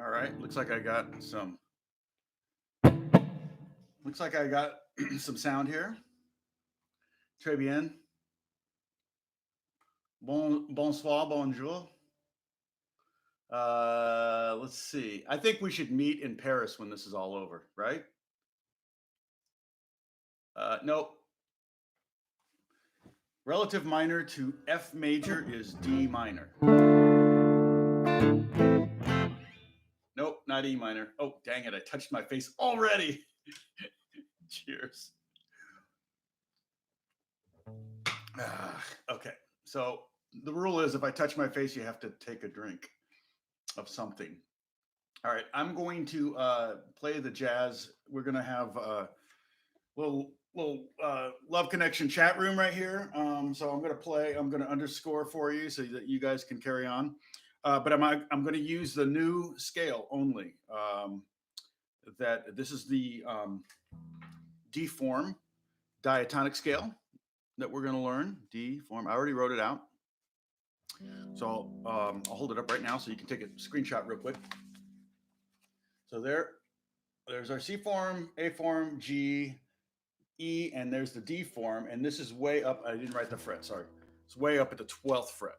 All right, looks like I got some some sound here. Très bien. Bonsoir, bonjour. Let's see. I think we should meet in Paris when this is all over, right? Nope. Relative minor to F major is D minor. Nope, not E minor. Oh, dang it, I touched my face already. Cheers. Okay, so the rule is if I touch my face, you have to take a drink of something. All right, I'm going to play the jazz. We're going to have a little Love Connection chat room right here. So I'm going to underscore for you so that you guys can carry on. But I'm going to use the new scale only. That this is the D form diatonic scale that we're going to learn. D form. I already wrote it out. So I'll hold it up right now so you can take a screenshot real quick. So there's our C form, A form, G, E, and there's the D form. And this is way up. I didn't write the fret. Sorry. It's way up at the 12th fret.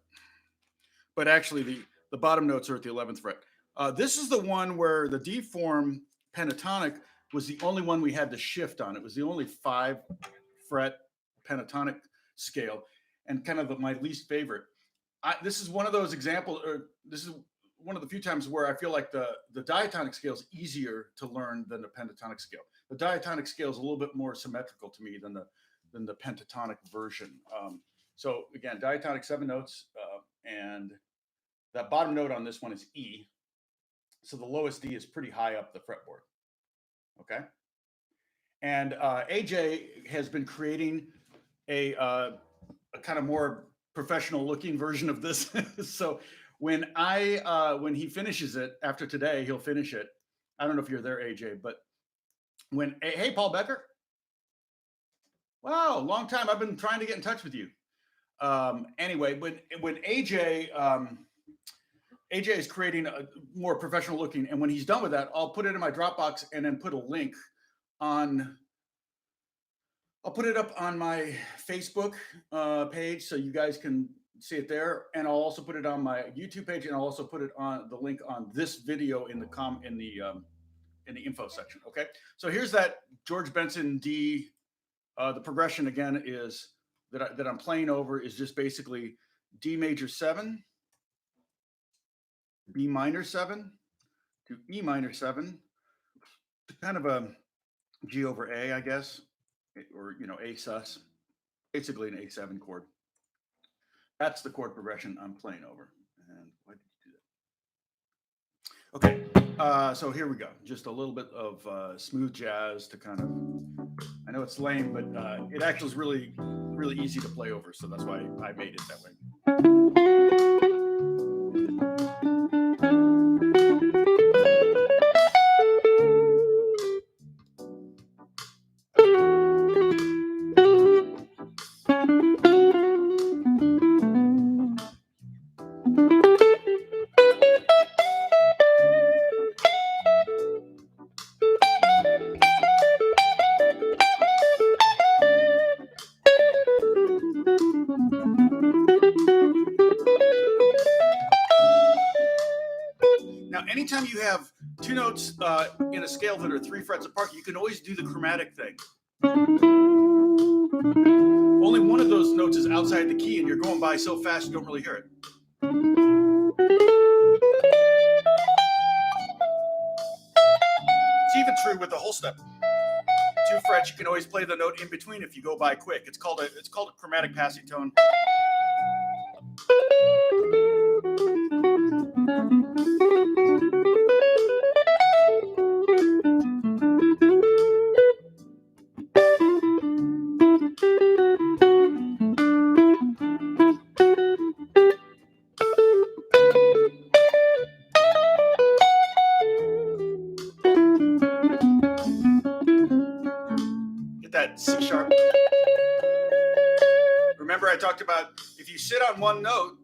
But actually, the bottom notes are at the 11th fret. This is the one where the D form pentatonic was the only one we had to shift on. It was the only 5-fret pentatonic scale, and kind of my least favorite. This is one of those examples, or this is one of the few times where I feel like the diatonic scale is easier to learn than the pentatonic scale. The diatonic scale is a little bit more symmetrical to me than the pentatonic version. So again, diatonic 7 notes, and that bottom note on this one is E. So the lowest D is pretty high up the fretboard. Okay. And AJ has been creating a kind of more professional looking version of this. So when he finishes it after today, he'll finish it. I don't know if you're there, AJ, but hey, Paul Becker. Wow, long time. I've been trying to get in touch with you. Anyway, when AJ is creating a more professional looking, and when he's done with that, I'll put it in my Dropbox and then put a link on. I'll put it up on my Facebook page so you guys can see it there, and I'll also put it on my YouTube page, and I'll also put it on the link on this video in the info section. Okay, so here's that George Benson D. The progression again is that I'm playing over is just basically D major 7, B minor 7 to E minor 7, kind of a G over A, I guess, or A sus, basically an A7 chord. That's the chord progression I'm playing over. And why did you do that? Okay, so here we go. Just a little bit of smooth jazz to kind of. I know it's lame, but it actually is really, really easy to play over. So that's why I made it that way. Anytime you have two notes in a scale that are 3 frets apart, you can always do the chromatic thing. Only one of those notes is outside the key, and you're going by so fast you don't really hear it. It's even true with the whole step. 2 frets, you can always play the note in between if you go by quick. It's called a chromatic passing tone. C sharp. Remember I talked about if you sit on one note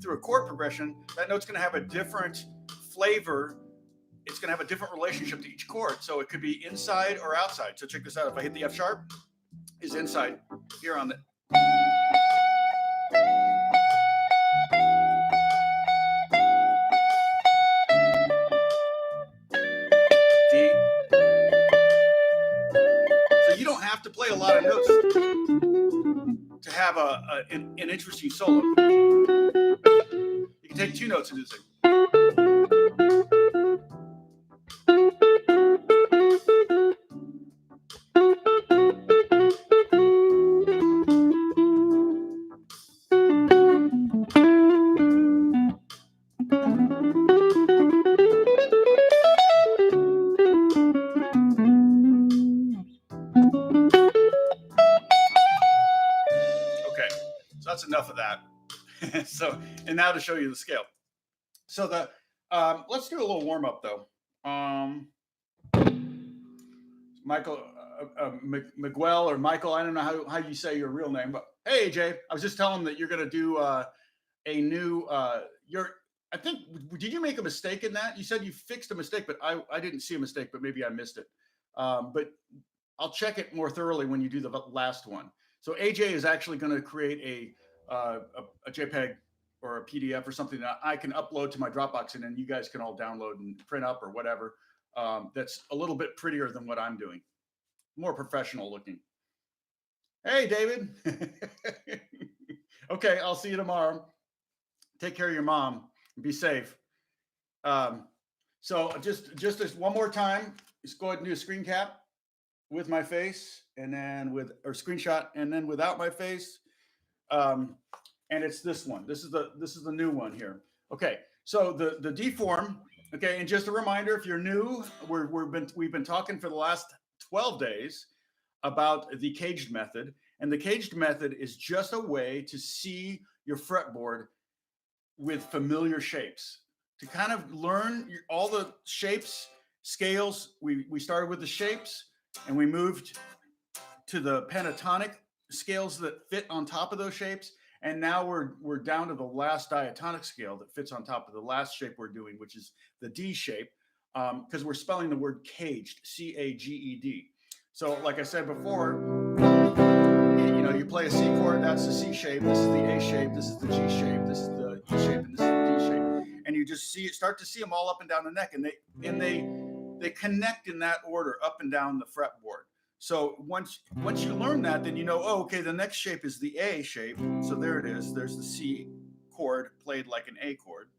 through a chord progression, that note's going to have a different flavor it's going to have a different relationship to each chord. So it could be inside or outside. So check this out. If I hit the F sharp, is inside here on the D. So you don't have to play a lot of notes to have an interesting solo. You can take 2 notes and do this thing. Okay, so that's enough of that. So, and now to show you the scale. So the let's do a little warm up though. Michael Miguel or Michael, I don't know how you say your real name, but hey AJ, I was just telling him that you're gonna do a new I think, did you make a mistake in that? You said you fixed a mistake, but I didn't see a mistake, but maybe I missed it. But I'll check it more thoroughly when you do the last one. So AJ is actually going to create a JPEG or a PDF or something that I can upload to my Dropbox, and then you guys can all download and print up or whatever. That's a little bit prettier than what I'm doing, more professional looking. Hey, David. Okay, I'll see you tomorrow. Take care of your mom. Be safe. So just one more time, just go ahead and do a screen cap with my face, and then or screenshot, and then without my face. And it's this one. This is the new one here. Okay. So the D form. Okay. And just a reminder, if you're new, we've been talking for the last 12 days about the CAGED method, and the CAGED method is just a way to see your fretboard with familiar shapes, to kind of learn all the shapes, scales. We started with the shapes, and we moved to the pentatonic scales that fit on top of those shapes. And now we're down to the last diatonic scale that fits on top of the last shape we're doing, which is the D shape, because we're spelling the word CAGED, CAGED. So like I said before, you play a C chord, that's the C shape, this is the A shape, this is the G shape, this is the E shape, and this is the D shape. And you just start to see them all up and down the neck, and they connect in that order up and down the fretboard. So once you learn that, then you know, oh, okay, the next shape is the A shape. So there it is. There's the C chord played like an A chord.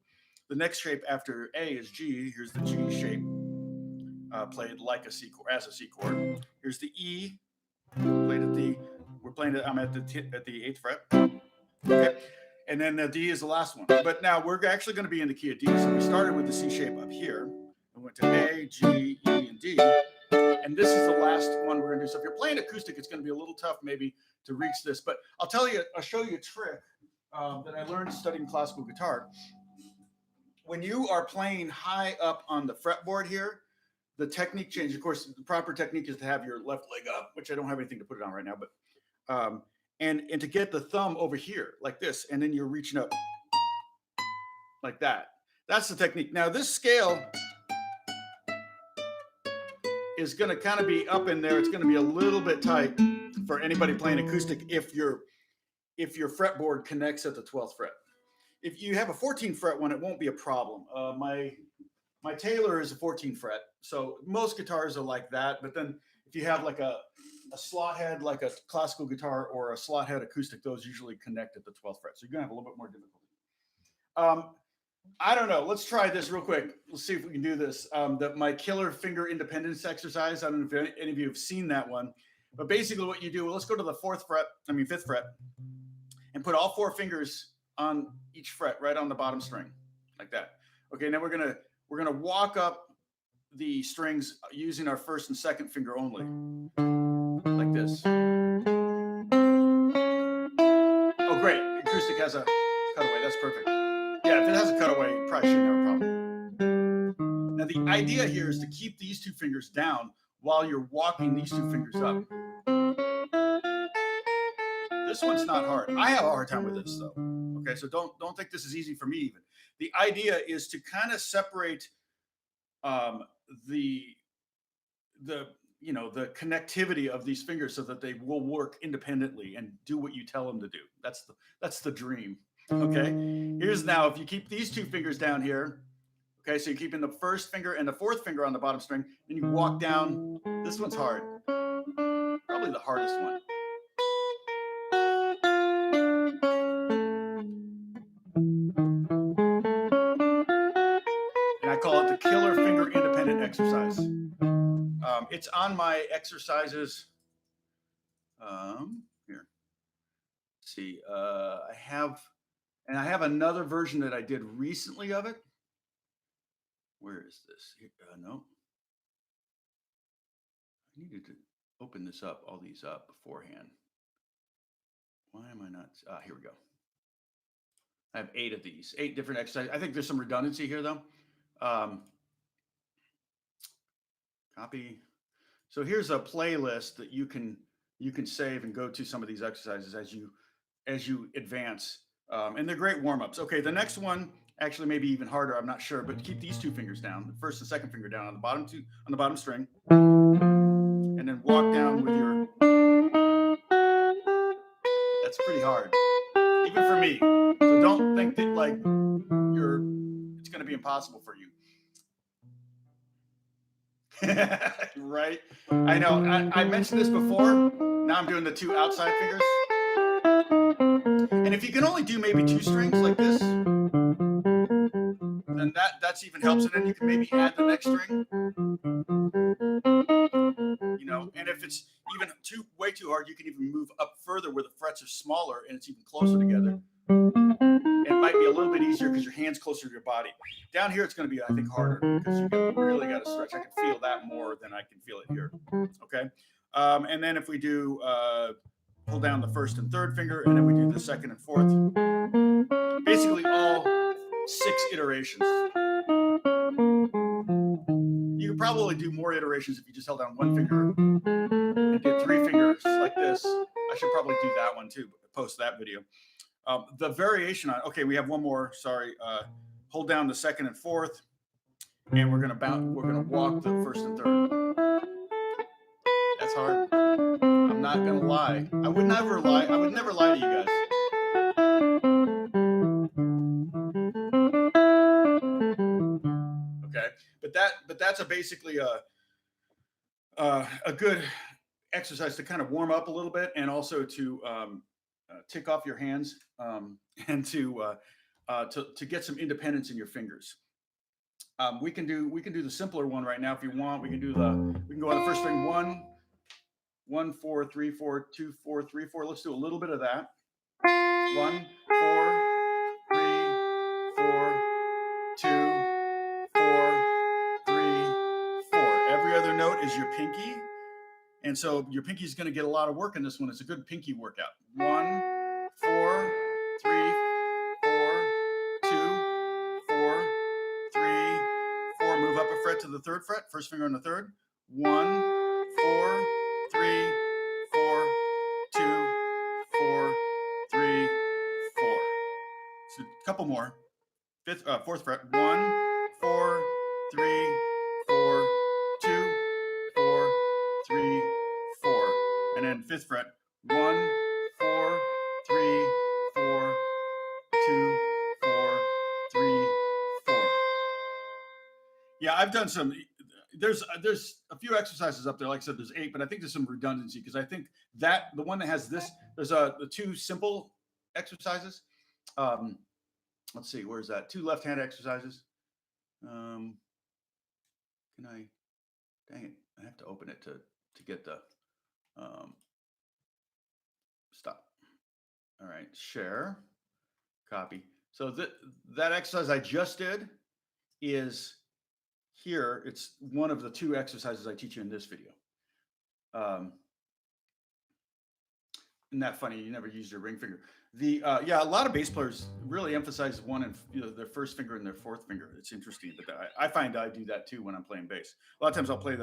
The next shape after A is G. Here's the G shape played like a C chord, as a C chord. Here's the E played at the. We're playing it. I'm at the 8th fret. Okay, and then the D is the last one. But now we're actually going to be in the key of D. So we started with the C shape up here. We went to A, G, E, and D. And this is the last one we're going to do. So if you're playing acoustic, it's going to be a little tough maybe to reach this. But I'll show you a trick that I learned studying classical guitar. When you are playing high up on the fretboard here, the technique changes. Of course, the proper technique is to have your left leg up, which I don't have anything to put it on right now. But and to get the thumb over here like this, and then you're reaching up like that. That's the technique. Now this scale is going to kind of be up in there. It's going to be a little bit tight for anybody playing acoustic if your fretboard connects at the 12th fret. If you have a 14th fret one, it won't be a problem. My Taylor is a 14th fret, so most guitars are like that. But then if you have like a slot head, like a classical guitar, or a slot head acoustic, those usually connect at the 12th fret. So you're going to have a little bit more difficulty. I don't know. Let's try this real quick. Let's see if we can do this. My killer finger independence exercise. I don't know if any of you have seen that one, but basically what you do, let's go to the 5th fret, and put all 4 fingers on each fret, right on the bottom string, like that. Okay, now we're gonna walk up the strings using our 1st and 2nd finger only, like this. Oh, great! Acoustic has a cutaway. That's perfect. Yeah, if it has a cutaway, you probably shouldn't have a problem. Now, the idea here is to keep these 2 fingers down while you're walking these 2 fingers up. This one's not hard. I have a hard time with this, though. Okay, so don't think this is easy for me even. The idea is to kind of separate the you know, the connectivity of these fingers so that they will work independently and do what you tell them to do. That's the dream. Okay. Here's now, if you keep these two fingers down here, okay, so you're keeping the first finger and the fourth finger on the bottom string, then you walk down. This one's hard. Probably the hardest one. And I call it the killer finger independent exercise. It's on my exercises. Here. Let's see. I have another version that I did recently of it. Where is this? No. I needed to open this up, all these up beforehand. Why am I not? Here we go. I have 8 of these, 8 different exercises. I think there's some redundancy here though. Copy. So here's a playlist that you can save and go to some of these exercises as you advance. And they're great warm-ups. Okay, the next one actually maybe even harder, I'm not sure, but keep these 2 fingers down, the first and second finger down on the bottom string, and then walk down with your. That's pretty hard, even for me. So don't think that like it's going to be impossible for you. Right? I know. I mentioned this before. Now I'm doing the 2 outside fingers. And if you can only do maybe 2 strings like this, then that's even helps. And then you can maybe add the next string. You know, and if it's even way too hard, you can even move up further where the frets are smaller and it's even closer together. It might be a little bit easier because your hand's closer to your body. Down here, it's going to be, I think, harder because you really got to stretch. I can feel that more than I can feel it here. Okay. And then if we do pull down the first and third finger, and then we do the second and fourth, basically all 6 iterations. You could probably do more iterations if you just held down 1 finger and did 3 fingers like this. I should probably do that one too, post that video. The variation on, okay, we have one more, sorry. Hold down the second and fourth, and we're gonna walk the first and third. That's hard. I'm not gonna lie. I would never lie to you guys. Okay, but that's basically a good exercise to kind of warm up a little bit, and also to tick off your hands, and to get some independence in your fingers. We can do the simpler one right now if you want. We can go on the first string, 1, 1, 4, 3, 4, 2, 4, 3, 4. Let's do a little bit of that. 1, 4, 3, 4, 2, 4, 3, 4. Every other note is your pinky. And so your pinky is going to get a lot of work in this one. It's a good pinky workout. 1, 4, 3, 4, 2, 4, 3, 4. Move up a fret to the 3rd fret. First finger on the 3rd. 1, 4, 3, 4, 2, 4, 3, 4. So a couple more. 4th fret. 1, 4, 3, 4, 2, 4, 3, 4. And then 5th fret. 1, 4, 3, 4, 2, 4, 3, 4. Yeah, I've done some. There's a few exercises up there. Like I said, there's 8, but I think there's some redundancy because I think that the one that has this, there's the 2 simple exercises. Let's see, where's that? 2 left-hand exercises. Can I? Dang it! I have to open it to get the stop. All right, share, copy. So that exercise I just did is here. It's one of the 2 exercises I teach you in this video. Isn't that funny? You never used your ring finger. Yeah, a lot of bass players really emphasize one and their first finger and their 4th finger. It's interesting, but I find I do that too when I'm playing bass. A lot of times I'll play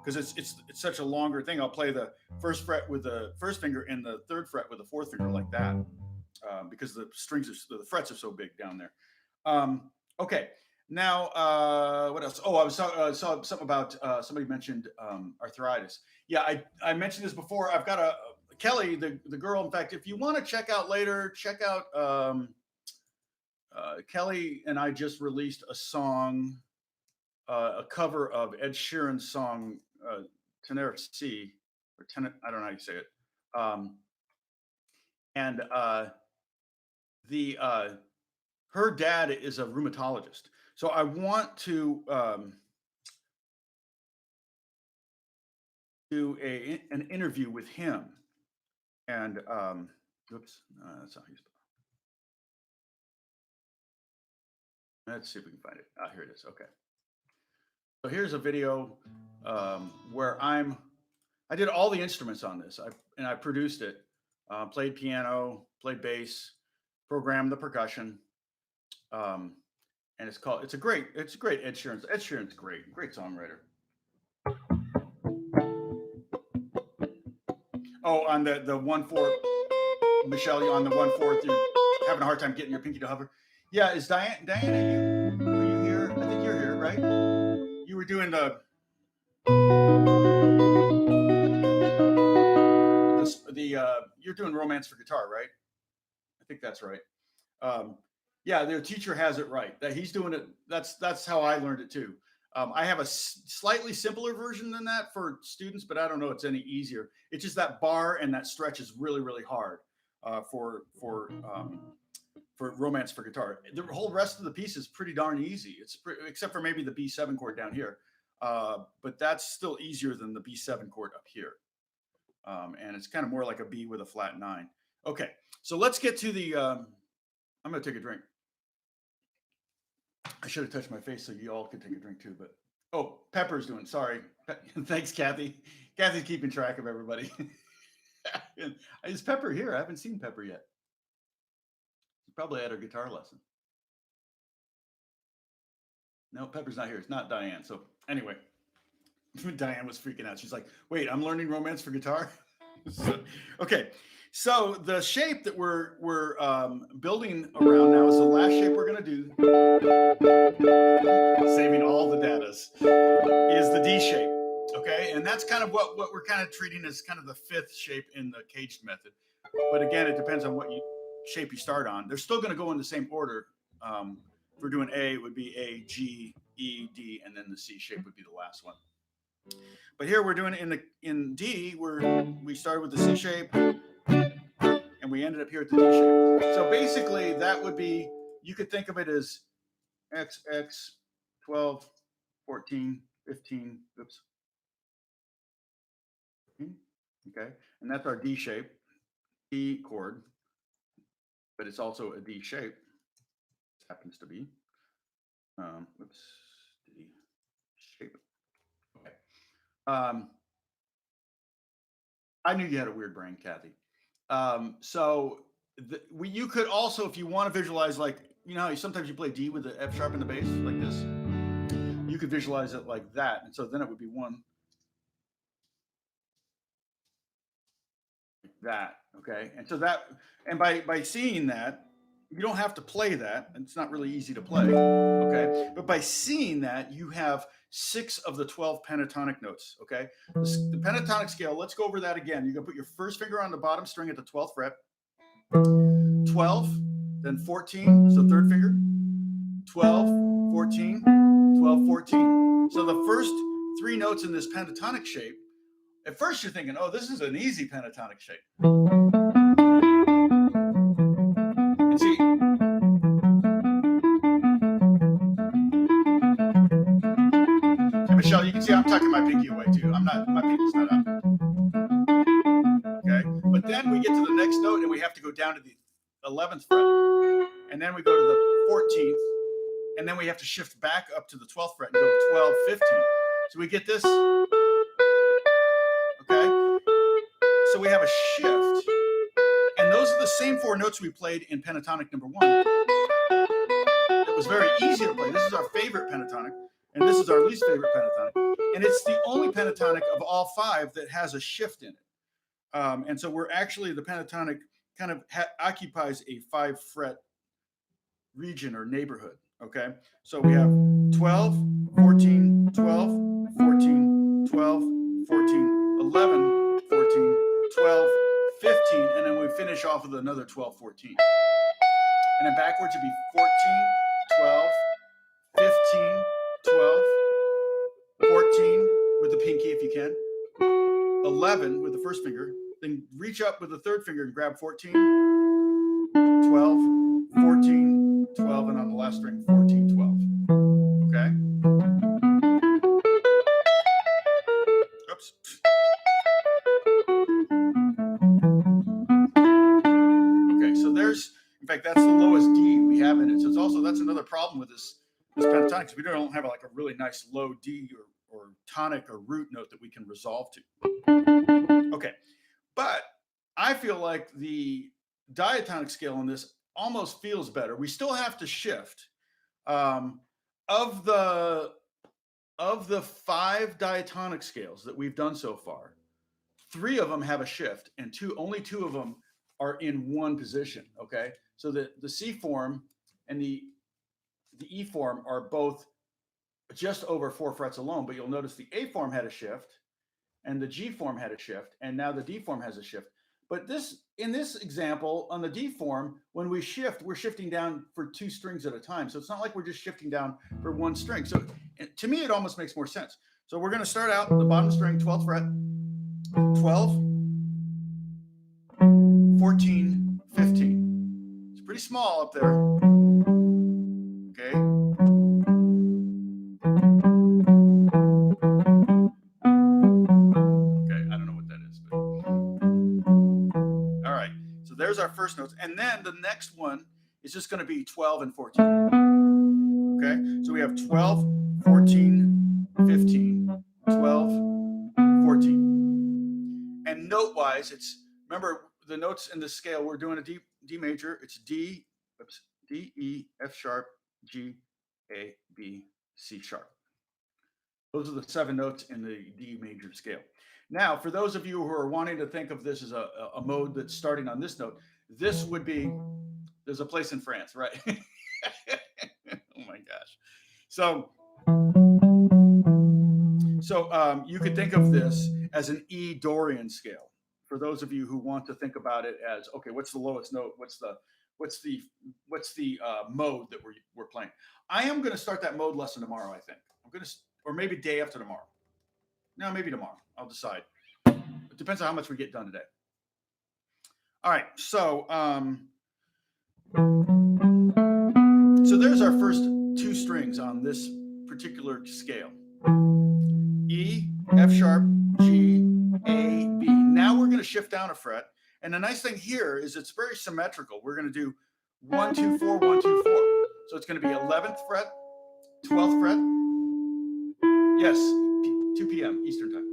because it's such a longer thing. I'll play the 1st fret with the 1st finger and the 3rd fret with the 4th finger like that, because the frets are so big down there. Okay, Now, what else? Oh, I was saw something about somebody mentioned arthritis. Yeah, I mentioned this before. I've got a Kelly, the girl. In fact, if you want to check out later, check out Kelly and I just released a song, a cover of Ed Sheeran's song Tennessee or I don't know how you say it. And the her dad is a rheumatologist, so I want to do an interview with him. And oops, that's not how you spell. Let's see if we can find it. Ah, here it is. Okay. So here's a video where I did all the instruments on this. I produced it, played piano, played bass, programmed the percussion, and it's a great Ed Sheeran's. Ed Sheeran's great songwriter. Oh, on the 1/4, Michelle, you on the 1/4, you're having a hard time getting your pinky to hover. Yeah, is Diana? Are you here? I think you're here, right? You were doing the you're doing Romance for Guitar, right? I think that's right. Yeah, their teacher has it right. That he's doing it. That's how I learned it too. I have a slightly simpler version than that for students, but I don't know it's any easier. It's just that bar and that stretch is really hard for Romance for Guitar. The whole rest of the piece is pretty darn easy. Except for maybe the B7 chord down here, but that's still easier than the B7 chord up here. And it's kind of more like a B with a flat 9. Okay, so let's get to the. I'm going to take a drink. I should have touched my face so you all could take a drink too. But oh, Pepper's doing. Sorry, thanks, Kathy. Kathy's keeping track of everybody. Is Pepper here? I haven't seen Pepper yet. She's probably at her guitar lesson. No, Pepper's not here. It's not Diane. So anyway, Diane was freaking out. She's like, "Wait, I'm learning Romance for Guitar." Okay, so the shape that we're building around now is the last shape we're going to do. Saving all the datas is the D shape. Okay, and that's kind of what we're kind of treating as kind of the 5th shape in the CAGED method. But again, it depends on what shape you start on. They're still going to go in the same order. If we're doing A, it would be A, G, E, D, and then the C shape would be the last one. But here we're doing it in D, where we started with the C shape, and we ended up here at the D shape. So basically, that would be, you could think of it as X, 12, 14, 15, oops. Okay, and that's our D shape, D chord, but it's also a D shape. This happens to be. Oops, D shape. Okay. I knew you had a weird brain, Kathy. So you could also, if you want to visualize, like, you know how sometimes you play D with the F sharp in the bass, like this. You could visualize it like that, and so then it would be 1. Like that, okay? And so that, and by seeing that, you don't have to play that. It's not really easy to play, okay? But by seeing that, you have 6 of the 12 pentatonic notes, okay? The pentatonic scale, let's go over that again. You're gonna put your first finger on the bottom string at the 12th fret, 12, then 14, so 3rd finger, 12, 14, 12, 14. So the first 3 notes in this pentatonic shape, at first you're thinking, oh, this is an easy pentatonic shape. And see, and Michelle, you can see I'm tucking my pinky away too. My pinky's not up. Okay, but then we get to the next note and we have to go down to the 11th fret, and then we go to the 14th, and then we have to shift back up to the 12th fret and go to 12, 15. So we get this. Okay, so we have a shift, and those are the same 4 notes we played in pentatonic number 1. It was very easy to play. This is our favorite pentatonic, and this is our least favorite pentatonic, and it's the only pentatonic of all 5 that has a shift in it. And so we're actually, the pentatonic kind of occupies a 5 fret region or neighborhood. Okay, so we have 12, 14, 12, 14, 12, 14, 11, 14, 12, 15, and then we finish off with another 12, 14. And then backwards would be 14, 12, 15, 12, 14 with the pinky if you can, 11 with the first finger, then reach up with the third finger and grab 14, 12, 14, 12, and on the last string, 14, 12. Okay? Oops. Okay, so there's, in fact, that's the lowest D we have in it. So it's also, that's another problem with this pentatonic, because we don't have like a really nice low D or tonic or root note that we can resolve to. Okay, but I feel like the diatonic scale on this almost feels better. We still have to shift. Of the 5 diatonic scales that we've done so far, 3 of them have a shift, and only 2 of them are in one position. Okay, so the C form and the E form are both just over 4 frets alone, but you'll notice the A form had a shift, and the G form had a shift, and now the D form has a shift. But in this example, on the D form, when we shift, we're shifting down for 2 strings at a time. So it's not like we're just shifting down for 1 string. So to me, it almost makes more sense. So we're going to start out the bottom string, 12th fret, 12, 14, 15. It's pretty small up there. Okay. There's our first notes, and then the next one is just going to be 12 and 14. Okay, so we have 12, 14, 15, 12, 14. And note-wise, remember the notes in the scale, we're doing a D major. It's D, E, F sharp, G, A, B, C sharp. Those are the 7 notes in the D major scale. Now, for those of you who are wanting to think of this as a mode that's starting on this note, this would be, there's a place in France, right? Oh my gosh. So you could think of this as an E Dorian scale. For those of you who want to think about it as, okay, what's the lowest note? What's the mode that we're playing? I am going to start that mode lesson tomorrow, I think. Or maybe day after tomorrow. No, maybe tomorrow. I'll decide. It depends on how much we get done today. All right, so there's our first 2 strings on this particular scale. E, F sharp, G, A, B. Now we're going to shift down a fret. And the nice thing here is it's very symmetrical. We're going to do 1, 2, 4, 1, 2, 4. So it's going to be 11th fret, 12th fret. Yes, 2 p.m. Eastern time.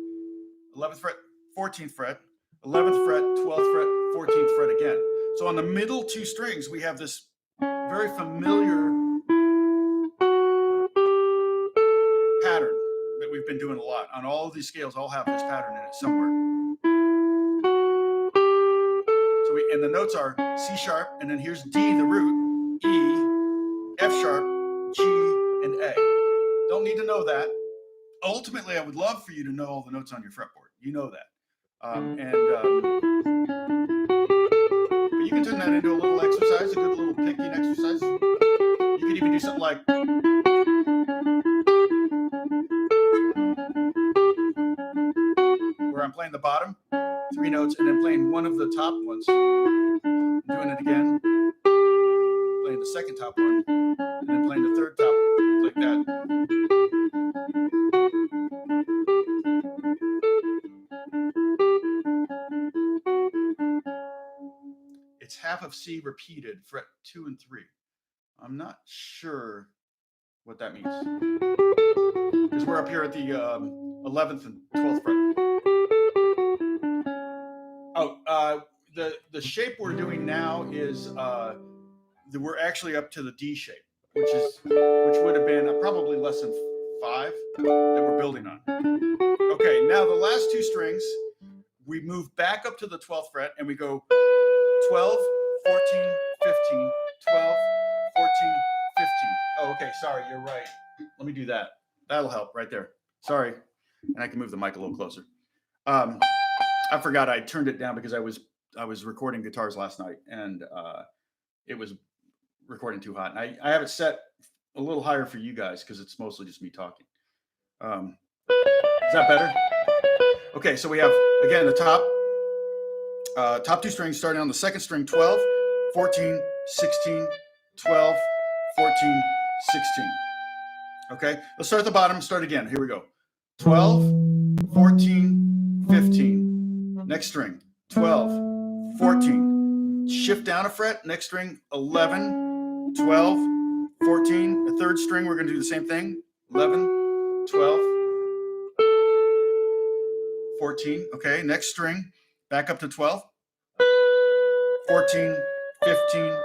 11th fret, 14th fret, 11th fret, 12th fret, 14th fret again. So on the middle 2 strings, we have this very familiar pattern that we've been doing a lot. On all of these scales, all have this pattern in it somewhere. So and the notes are C sharp, and then here's D, the root, E, F sharp, G, and A. Don't need to know that. Ultimately, I would love for you to know all the notes on your fretboard. You know that. But you can turn that into a little exercise, a good little picking exercise. You could even do something like, where I'm playing the bottom 3 notes and then playing one of the top ones. Doing it again. Playing the second top one, and then playing the third top, like that. It's half of C repeated, fret 2 and 3. I'm not sure what that means, because we're up here at the 11th and 12th fret. The shape we're doing now is we're actually up to the D shape, which would have been probably less than 5 that we're building on. Okay, now the last 2 strings, we move back up to the 12th fret and we go 12, 14, 15, 12, 14, Oh, okay. Sorry, you're right. Let me do that. That'll help right there. Sorry. And I can move the mic a little closer. I forgot I turned it down because I was recording guitars last night, and it was recording too hot. And I have it set a little higher for you guys because it's mostly just me talking. Is that better? Okay, so we have, again, the top two strings starting on the second string, 12, 14, 16, 12, 14, 16. Okay, let's start at the bottom, start again. Here we go. 12, 14, 15. Next string, 12, 14. Shift down a fret, next string, 11, 12, 14. The third string, we're going to do the same thing. 11, 12, 14. Okay, next string, back up to 12, 14, 15,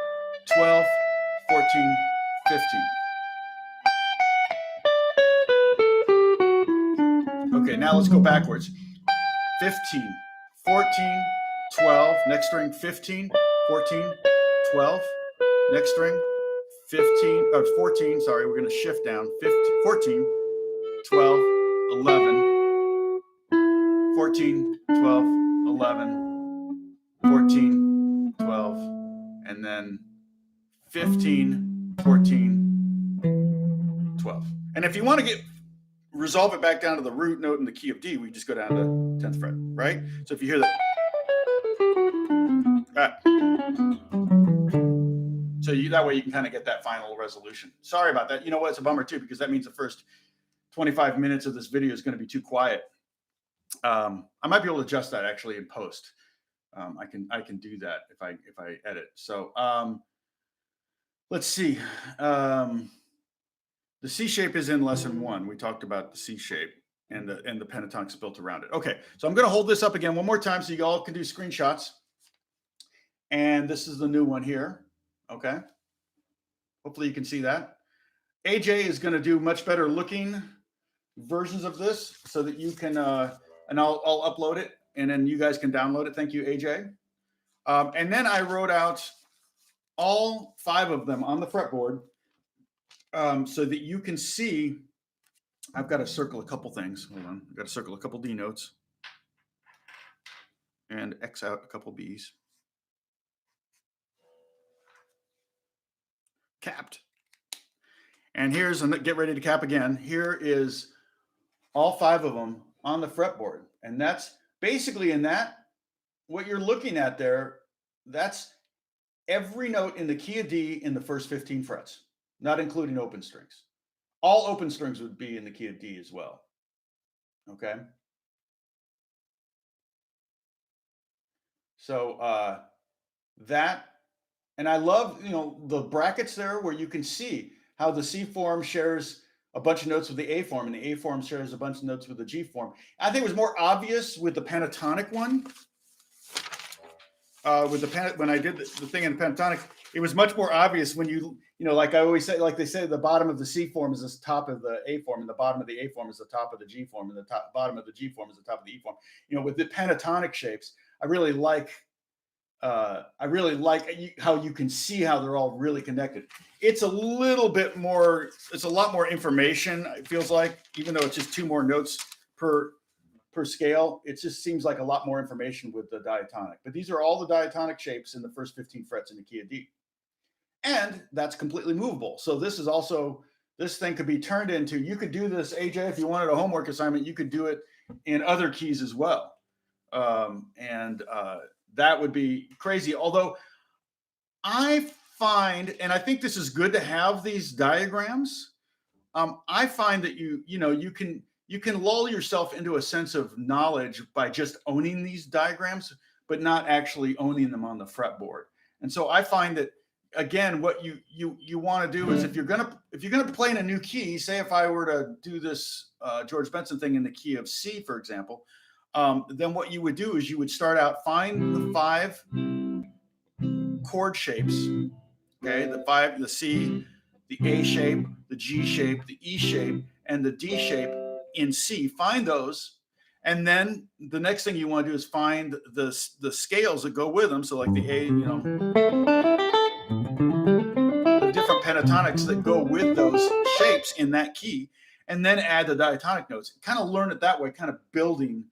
12, 14, 15. Okay, now let's go backwards. 15, 14, 12. Next string, 15, 14, 12. Next string, 15, 14. Sorry, we're going to shift down. 15, 14, 12, 11, 14, 12, 11, 14, 12, and then 15, 14, 12. And if you want to resolve it back down to the root note in the key of D, we just go down to 10th fret, right? So if you hear that, that way you can kind of get that final resolution. Sorry about that. You know what? It's a bummer too, because that means the first 25 minutes of this video is going to be too quiet. I might be able to adjust that actually in post. I can do that if I edit. So let's see. The C shape is in lesson 1. We talked about the C shape and the pentatonics built around it. Okay, so I'm going to hold this up again one more time so you all can do screenshots. And this is the new one here. Okay, hopefully you can see that. AJ is going to do much better looking versions of this so that you can, and I'll upload it and then you guys can download it. Thank you, AJ. And then I wrote out all 5 of them on the fretboard so that you can see. I've got to circle a couple things. Hold on. I've got to circle a couple D notes and X out a couple Bs. Capped. And here's, and get ready to cap again. Here is all 5 of them on the fretboard. And that's basically in that, what you're looking at there, that's every note in the key of D in the first 15 frets, not including open strings. All open strings would be in the key of D as well. Okay. So that, and I love, the brackets there where you can see how the C form shares a bunch of notes with the A form, and the A form shares a bunch of notes with the G form. I think it was more obvious with the pentatonic one. When I did the thing in the pentatonic, it was much more obvious when like I always say, like they say, the bottom of the C form is the top of the A form, and the bottom of the A form is the top of the G form, and the bottom of the G form is the top of the E form. With the pentatonic shapes, I really like how you can see how they're all really connected. It's a lot more information, it feels like, even though it's just 2 more notes per scale. It just seems like a lot more information with the diatonic. But these are all the diatonic shapes in the first 15 frets in the key of D. And that's completely movable. So this thing could be turned into, you could do this, AJ, if you wanted a homework assignment, you could do it in other keys as well. That would be crazy. Although I find, and I think this is good to have these diagrams, I find that you can lull yourself into a sense of knowledge by just owning these diagrams, but not actually owning them on the fretboard. And so I find that, again, what you want to do is if you're gonna play in a new key, say if I were to do this George Benson thing in the key of C, for example, then what you would do is you would start out, find the 5 chord shapes, okay, the C, the A shape, the G shape, the E shape, and the D shape in C. Find those, and then the next thing you want to do is find the scales that go with them. So like the A, the different pentatonics that go with those shapes in that key, and then add the diatonic notes. Kind of learn it that way, kind of building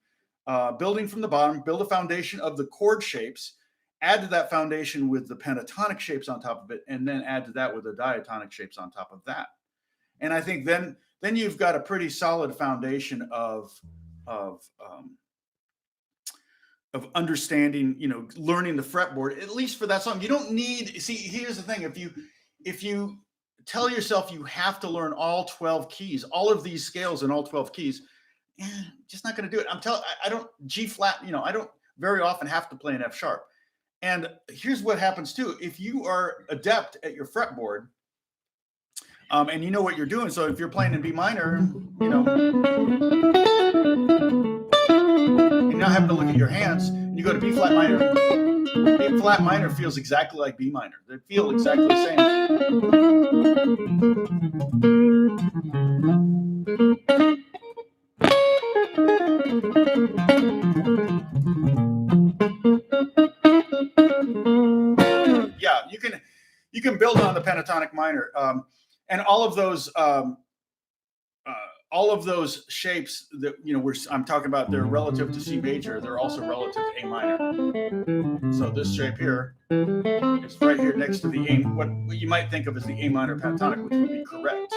from the bottom, build a foundation of the chord shapes, add to that foundation with the pentatonic shapes on top of it, and then add to that with the diatonic shapes on top of that. And I think then you've got a pretty solid foundation of understanding, learning the fretboard, at least for that song. You don't need, see, here's the thing. If you tell yourself you have to learn all 12 keys, all of these scales in all 12 keys, just not going to do it. I don't G flat, I don't very often have to play an F sharp. And here's what happens too. If you are adept at your fretboard, and you know what you're doing. So if you're playing in B minor, you're not having to look at your hands, and you go to B flat minor. B flat minor feels exactly like B minor. They feel exactly the same. Yeah, you can build on the pentatonic minor, and all of those shapes that I'm talking about, they're relative to C major. They're also relative to A minor. So this shape here is right here next to the A, what you might think of as the A minor pentatonic, which would be correct.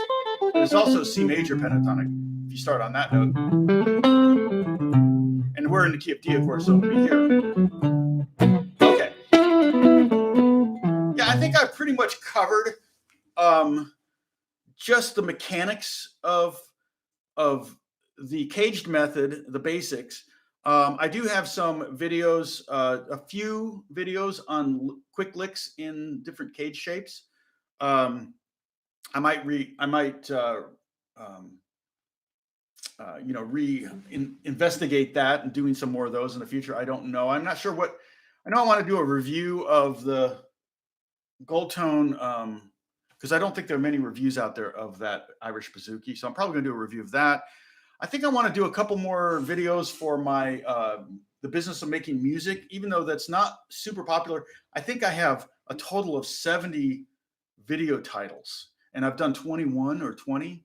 There's also C major pentatonic if you start on that note. And we're in the key of D, of course, so it'll be here. Okay. Yeah, I think I pretty much covered just the mechanics of the CAGED method, the basics. I do have some videos, a few videos on quick licks in different CAGED shapes. I might investigate that and doing some more of those in the future. I don't know. I'm not sure what. I know I want to do a review of the Gold Tone, because I don't think there are many reviews out there of that Irish bouzouki. So I'm probably going to do a review of that. I think I want to do a couple more videos for my the business of making music, even though that's not super popular. I think I have a total of 70 video titles, and I've done 21 or 20.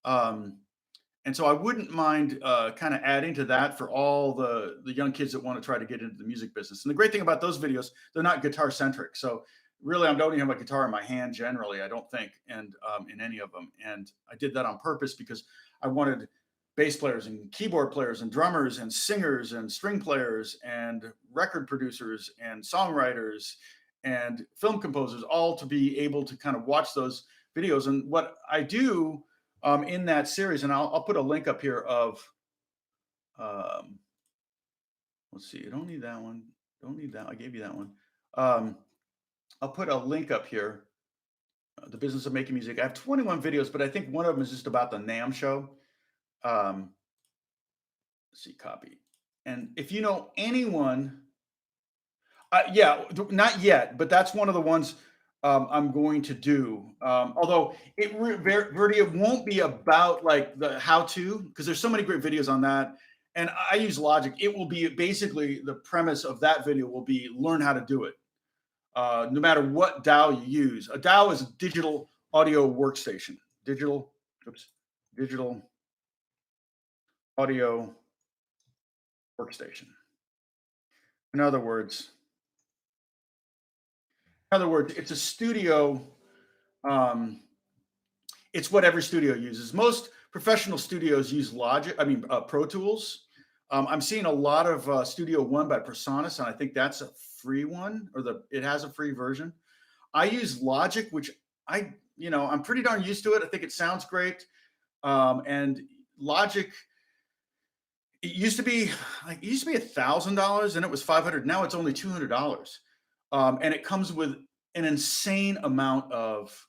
And so I wouldn't mind kind of adding to that for all the young kids that want to try to get into the music business. And the great thing about those videos, they're not guitar centric. So really, I don't even have a guitar in my hand generally, I don't think, and in any of them. And I did that on purpose because I wanted bass players and keyboard players and drummers and singers and string players and record producers and songwriters and film composers all to be able to kind of watch those videos. And what I do in that series, and I'll put a link up here of, let's see, I don't need that one. Don't need that. I gave you that one. I'll put a link up here, the business of making music. I have 21 videos, but I think one of them is just about the NAMM show. Let's see, copy. And if you know anyone, yeah, not yet, but that's one of the ones I'm going to do. Although Verdi won't be about like the how-to, because there's so many great videos on that. And I use Logic. It will be basically the premise of that video will be learn how to do it. No matter what DAW you use. A DAW is a digital audio workstation. Digital audio workstation. In other words, it's a studio. It's what every studio uses. Most professional studios use Pro Tools. I'm seeing a lot of Studio One by Presonus, and I think that's a free one, or it has a free version. I use Logic, which I'm pretty darn used to it. I think it sounds great. And Logic, it used to be $1,000, and it was $500. Now it's only $200. And it comes with an insane amount of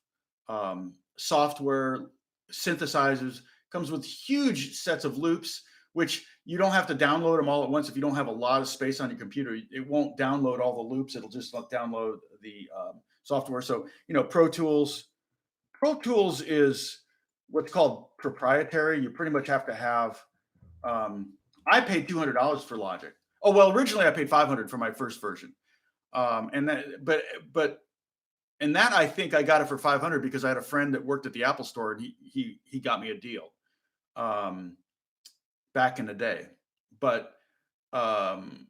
software, synthesizers, comes with huge sets of loops, which you don't have to download them all at once. If you don't have a lot of space on your computer, it won't download all the loops. It'll just download the software. So, Pro Tools is what's called proprietary. You pretty much have to have, I paid $200 for Logic. Oh, well, originally I paid $500 for my first version. But and that I think I got it for 500 because I had a friend that worked at the Apple store and he got me a deal back in the day. But um,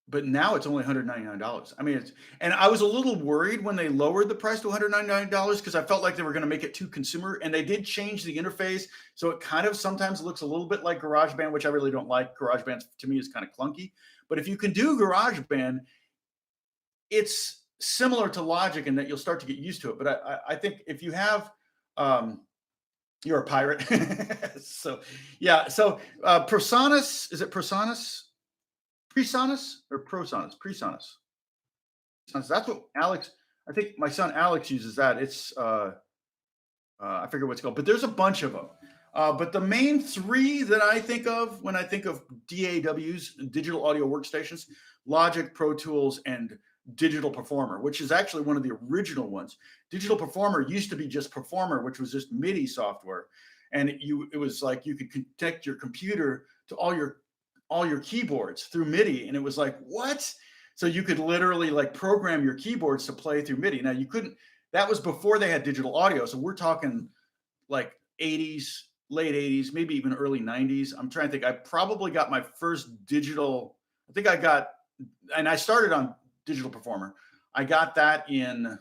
but now it's only $199. I mean, and I was a little worried when they lowered the price to $199 because I felt like they were going to make it too consumer, and they did change the interface, so it kind of sometimes looks a little bit like GarageBand, which I really don't like. GarageBand to me is kind of clunky, but if you can do GarageBand, it's similar to Logic in that you'll start to get used to it. But I think if you have, you're a pirate. So yeah. So Prosonus, is it Prosonus? Presonus or Prosonus? Presonus. That's what Alex, I think my son Alex uses that. It's I forget what it's called, but there's a bunch of them. But the main three that I think of when I think of DAWs, digital audio workstations, Logic, Pro Tools, and Digital Performer, which is actually one of the original ones. Digital Performer used to be just Performer, which was just MIDI software, and it was like you could connect your computer to all your keyboards through MIDI, and it was like, what? So you could literally like program your keyboards to play through MIDI. Now you couldn't. That was before they had digital audio, so we're talking like 80s, late 80s, maybe even early 90s. I'm trying to think. I probably got my first digital. I think I got, and I started on Digital Performer. I got that in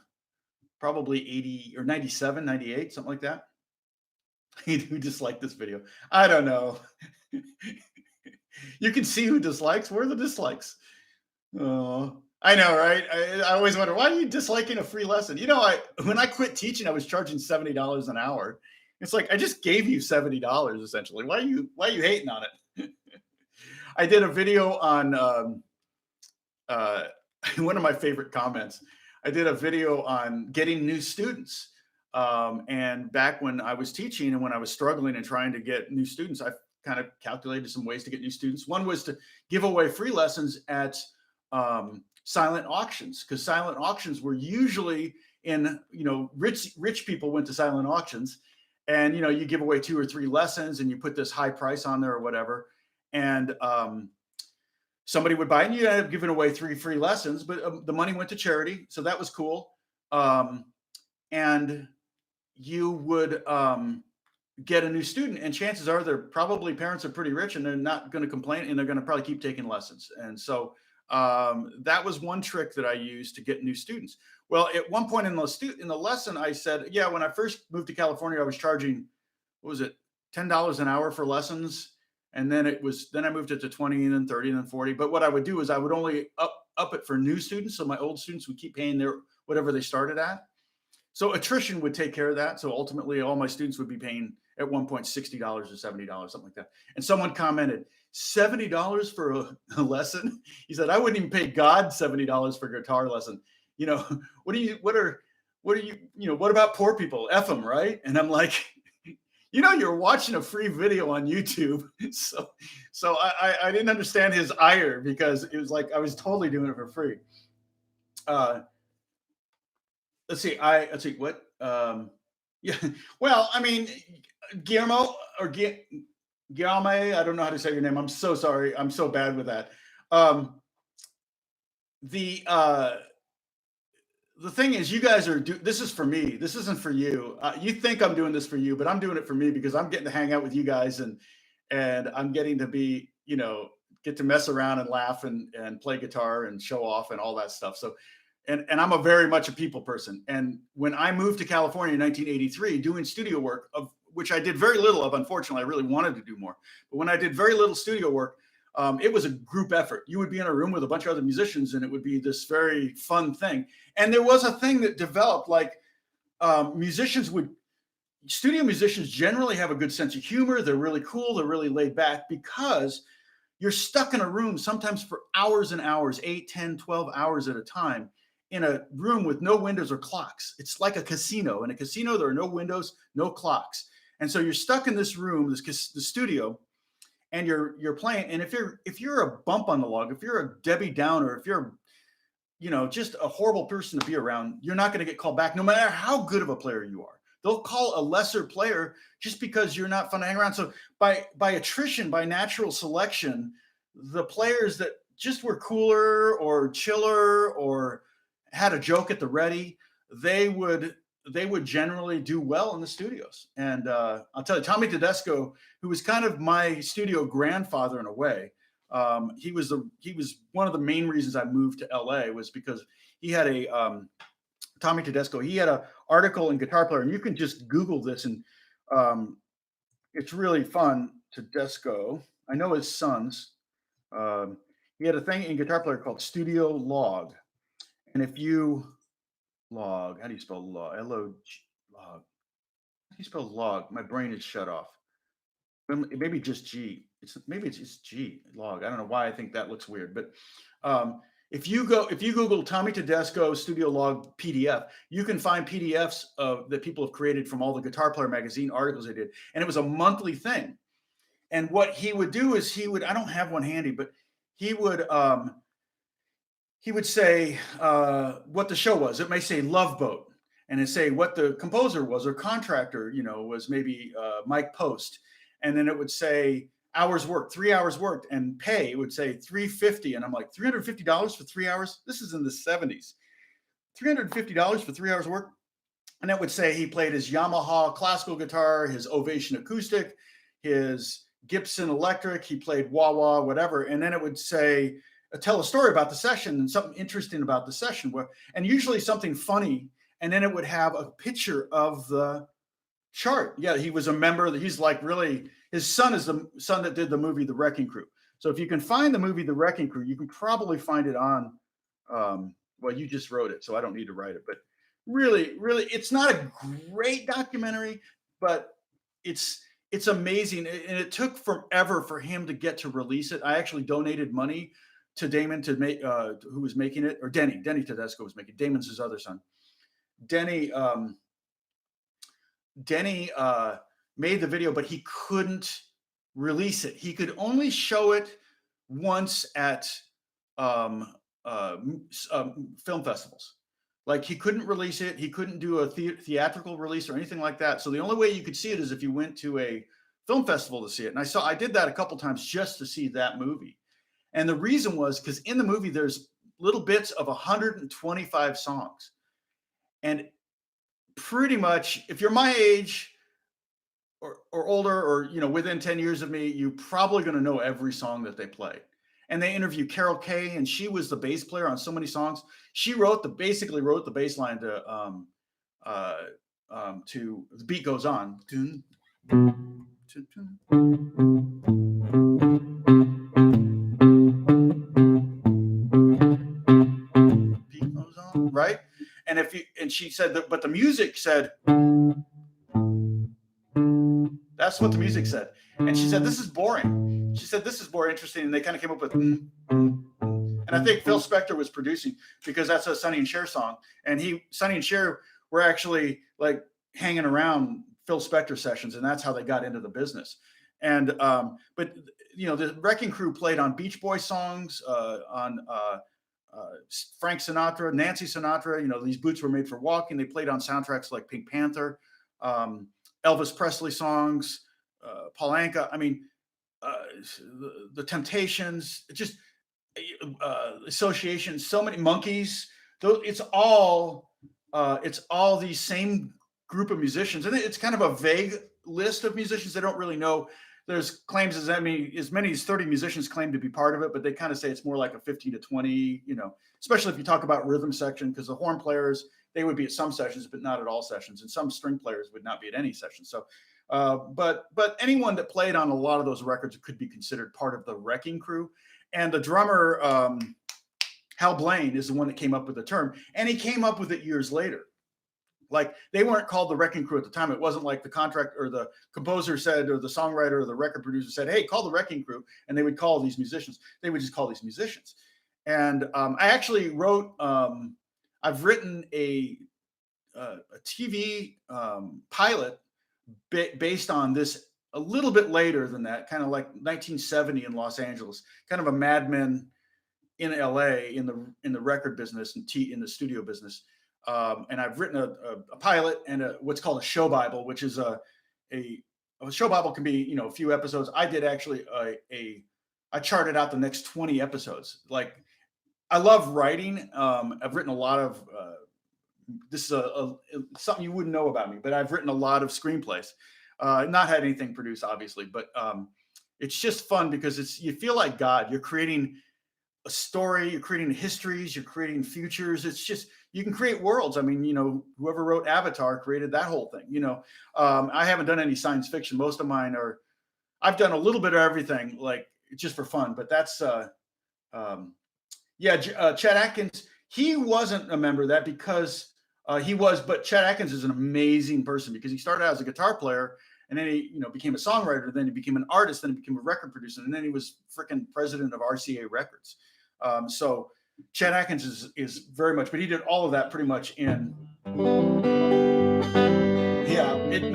probably 80 or 97, 98, something like that. Who disliked this video? I don't know. You can see who dislikes. Where are the dislikes? Oh, I know, right? I always wonder, why are you disliking a free lesson? You know, when I quit teaching, I was charging $70 an hour. It's like I just gave you $70 essentially. Why are you hating on it? I did a video on one of my favorite comments. I did a video on getting new students. And back when I was teaching and when I was struggling and trying to get new students, I kind of calculated some ways to get new students. One was to give away free lessons at silent auctions, because silent auctions were usually in, rich people went to silent auctions, and you give away 2 or 3 lessons and you put this high price on there or whatever, and somebody would buy it, and you end up giving away 3 free lessons, but the money went to charity, so that was cool. And you would get a new student, and chances are their probably parents are pretty rich and they're not going to complain, and they're going to probably keep taking lessons. And so that was one trick that I used to get new students. Well, at one point in the lesson, I said, yeah, when I first moved to California, I was charging, what was it, $10 an hour for lessons. And then I moved it to 20 and then 30 and then 40. But what I would do is I would only up it for new students. So my old students would keep paying their whatever they started at. So attrition would take care of that. So ultimately all my students would be paying at one point $60 or $70, something like that. And someone commented, $70 for a lesson? He said, I wouldn't even pay God $70 for a guitar lesson. What about poor people? F them, right? And I'm like, you're watching a free video on YouTube. So I didn't understand his ire, because it was like I was totally doing it for free. Let's see. What? Yeah. Well, I mean, Guillermo or Guillermo, I don't know how to say your name. I'm so sorry. I'm so bad with that. The thing is, you guys this is for me. This isn't for you. You think I'm doing this for you, but I'm doing it for me because I'm getting to hang out with you guys, and I'm getting to be, get to mess around and laugh and play guitar and show off and all that stuff. So, and I'm a very much a people person. And when I moved to California in 1983, doing studio work, of which I did very little of, unfortunately, I really wanted to do more. But when I did very little studio work, it was a group effort. You would be in a room with a bunch of other musicians, and it would be this very fun thing. And there was a thing that developed, like studio musicians generally have a good sense of humor. They're really cool. They're really laid back, because you're stuck in a room sometimes for hours and hours, 8, 10, 12 hours at a time, in a room with no windows or clocks. It's like a casino. In a casino, there are no windows, no clocks. And so you're stuck in this room, the studio, and you're playing. And if you're a bump on the log, if you're a Debbie Downer, if you're, just a horrible person to be around, you're not going to get called back, no matter how good of a player you are. They'll call a lesser player just because you're not fun to hang around. So by attrition, by natural selection, the players that just were cooler or chiller or had a joke at the ready, they would generally do well in the studios. And I'll tell you, Tommy Tadesco, who was kind of my studio grandfather in a way, he was one of the main reasons I moved to LA, was because he had a Tommy Tadesco. He had an article in Guitar Player, and you can just Google this, and it's really fun. Tadesco. I know his sons. He had a thing in Guitar Player called Studio Log, and if you log, how do you spell log? Log. How do you spell log? My brain is shut off. Maybe just G. Maybe it's just G log. I don't know why I think that looks weird, but if you Google Tommy Tadesco Studio Log PDF, you can find PDFs that people have created from all the Guitar Player magazine articles they did, and it was a monthly thing. And what he would do is I don't have one handy, but he would say what the show was. It may say Love Boat, and it say what the composer was or contractor, was maybe Mike Post, and then it would say hours worked, 3 hours worked, and pay, it would say $350, and I'm like, $350 for 3 hours? This is in the 70s. $350 for 3 hours work? And it would say he played his Yamaha classical guitar, his Ovation acoustic, his Gibson electric, he played wah-wah, whatever, and then it would say, tell a story about the session and something interesting about the session, and usually something funny, and then it would have a picture of the chart. Yeah, he was a member. He's like really, his son is the son that did the movie The Wrecking Crew. So if you can find the movie The Wrecking Crew, you can probably find it on, well, you just wrote it, so I don't need to write it, but really, really, it's not a great documentary, but it's amazing. And it took forever for him to get to release it. I actually donated money to Damon to make, who was making it, or Denny Tedesco was making. Damon's his other son. Denny made the video, but he couldn't release it. He could only show it once at film festivals. Like, he couldn't release it. He couldn't do a theatrical release or anything like that. So the only way you could see it is if you went to a film festival to see it. And I did that a couple times just to see that movie. And the reason was because in the movie, there's little bits of 125 songs. And pretty much, if you're my age or older, or, within 10 years of me, you're probably going to know every song that they play. And they interviewed Carol Kaye, and she was the bass player on so many songs. She basically wrote the bass line to The Beat Goes On. Beat goes on, right? And she said that, but the music said, that's what the music said. And she said, this is boring. She said, this is more interesting. And they kind of came up with, and I think Phil Spector was producing, because that's a Sonny and Cher song. And Sonny and Cher were actually like hanging around Phil Spector sessions, and that's how they got into the business. And, but the Wrecking Crew played on Beach Boys songs, on Frank Sinatra, Nancy Sinatra, These Boots Were Made for Walking. They played on soundtracks like Pink Panther, Elvis Presley songs, Paul Anka. I mean, the Temptations, just Association, so many Monkeys. It's all these same group of musicians, and it's kind of a vague list of musicians. They don't really know. There's claims as many as 30 musicians claim to be part of it, but they kind of say it's more like a 15 to 20. Especially if you talk about rhythm section, because the horn players, they would be at some sessions, but not at all sessions, and some string players would not be at any session. So, but anyone that played on a lot of those records could be considered part of the Wrecking Crew. And the drummer, Hal Blaine, is the one that came up with the term, and he came up with it years later. Like, they weren't called the Wrecking Crew at the time. It wasn't like the contract or the composer said, or the songwriter or the record producer said, hey, call the Wrecking Crew, and they would call these musicians. They would just call these musicians. And I actually wrote, I've written a TV pilot based on this a little bit later than that, kind of like 1970 in Los Angeles, kind of a Mad Men in LA in the record business and in the studio business. And I've written a pilot and what's called a show Bible, which is a show Bible can be, a few episodes. I did actually I charted out the next 20 episodes. Like, I love writing. I've written a lot of this is something you wouldn't know about me, but I've written a lot of screenplays. Not had anything produced, obviously, but it's just fun because you feel like God. You're creating a story, you're creating histories, you're creating futures. It's just, you can create worlds. I mean, whoever wrote Avatar created that whole thing. I haven't done any science fiction. Most of mine I've done a little bit of everything, like just for fun. But that's Chet Atkins. He wasn't a member of that because but Chet Atkins is an amazing person because he started out as a guitar player and then he, became a songwriter, then he became an artist, then he became a record producer, and then he was freaking president of RCA Records. So Chet Atkins is very much, but he did all of that pretty much in,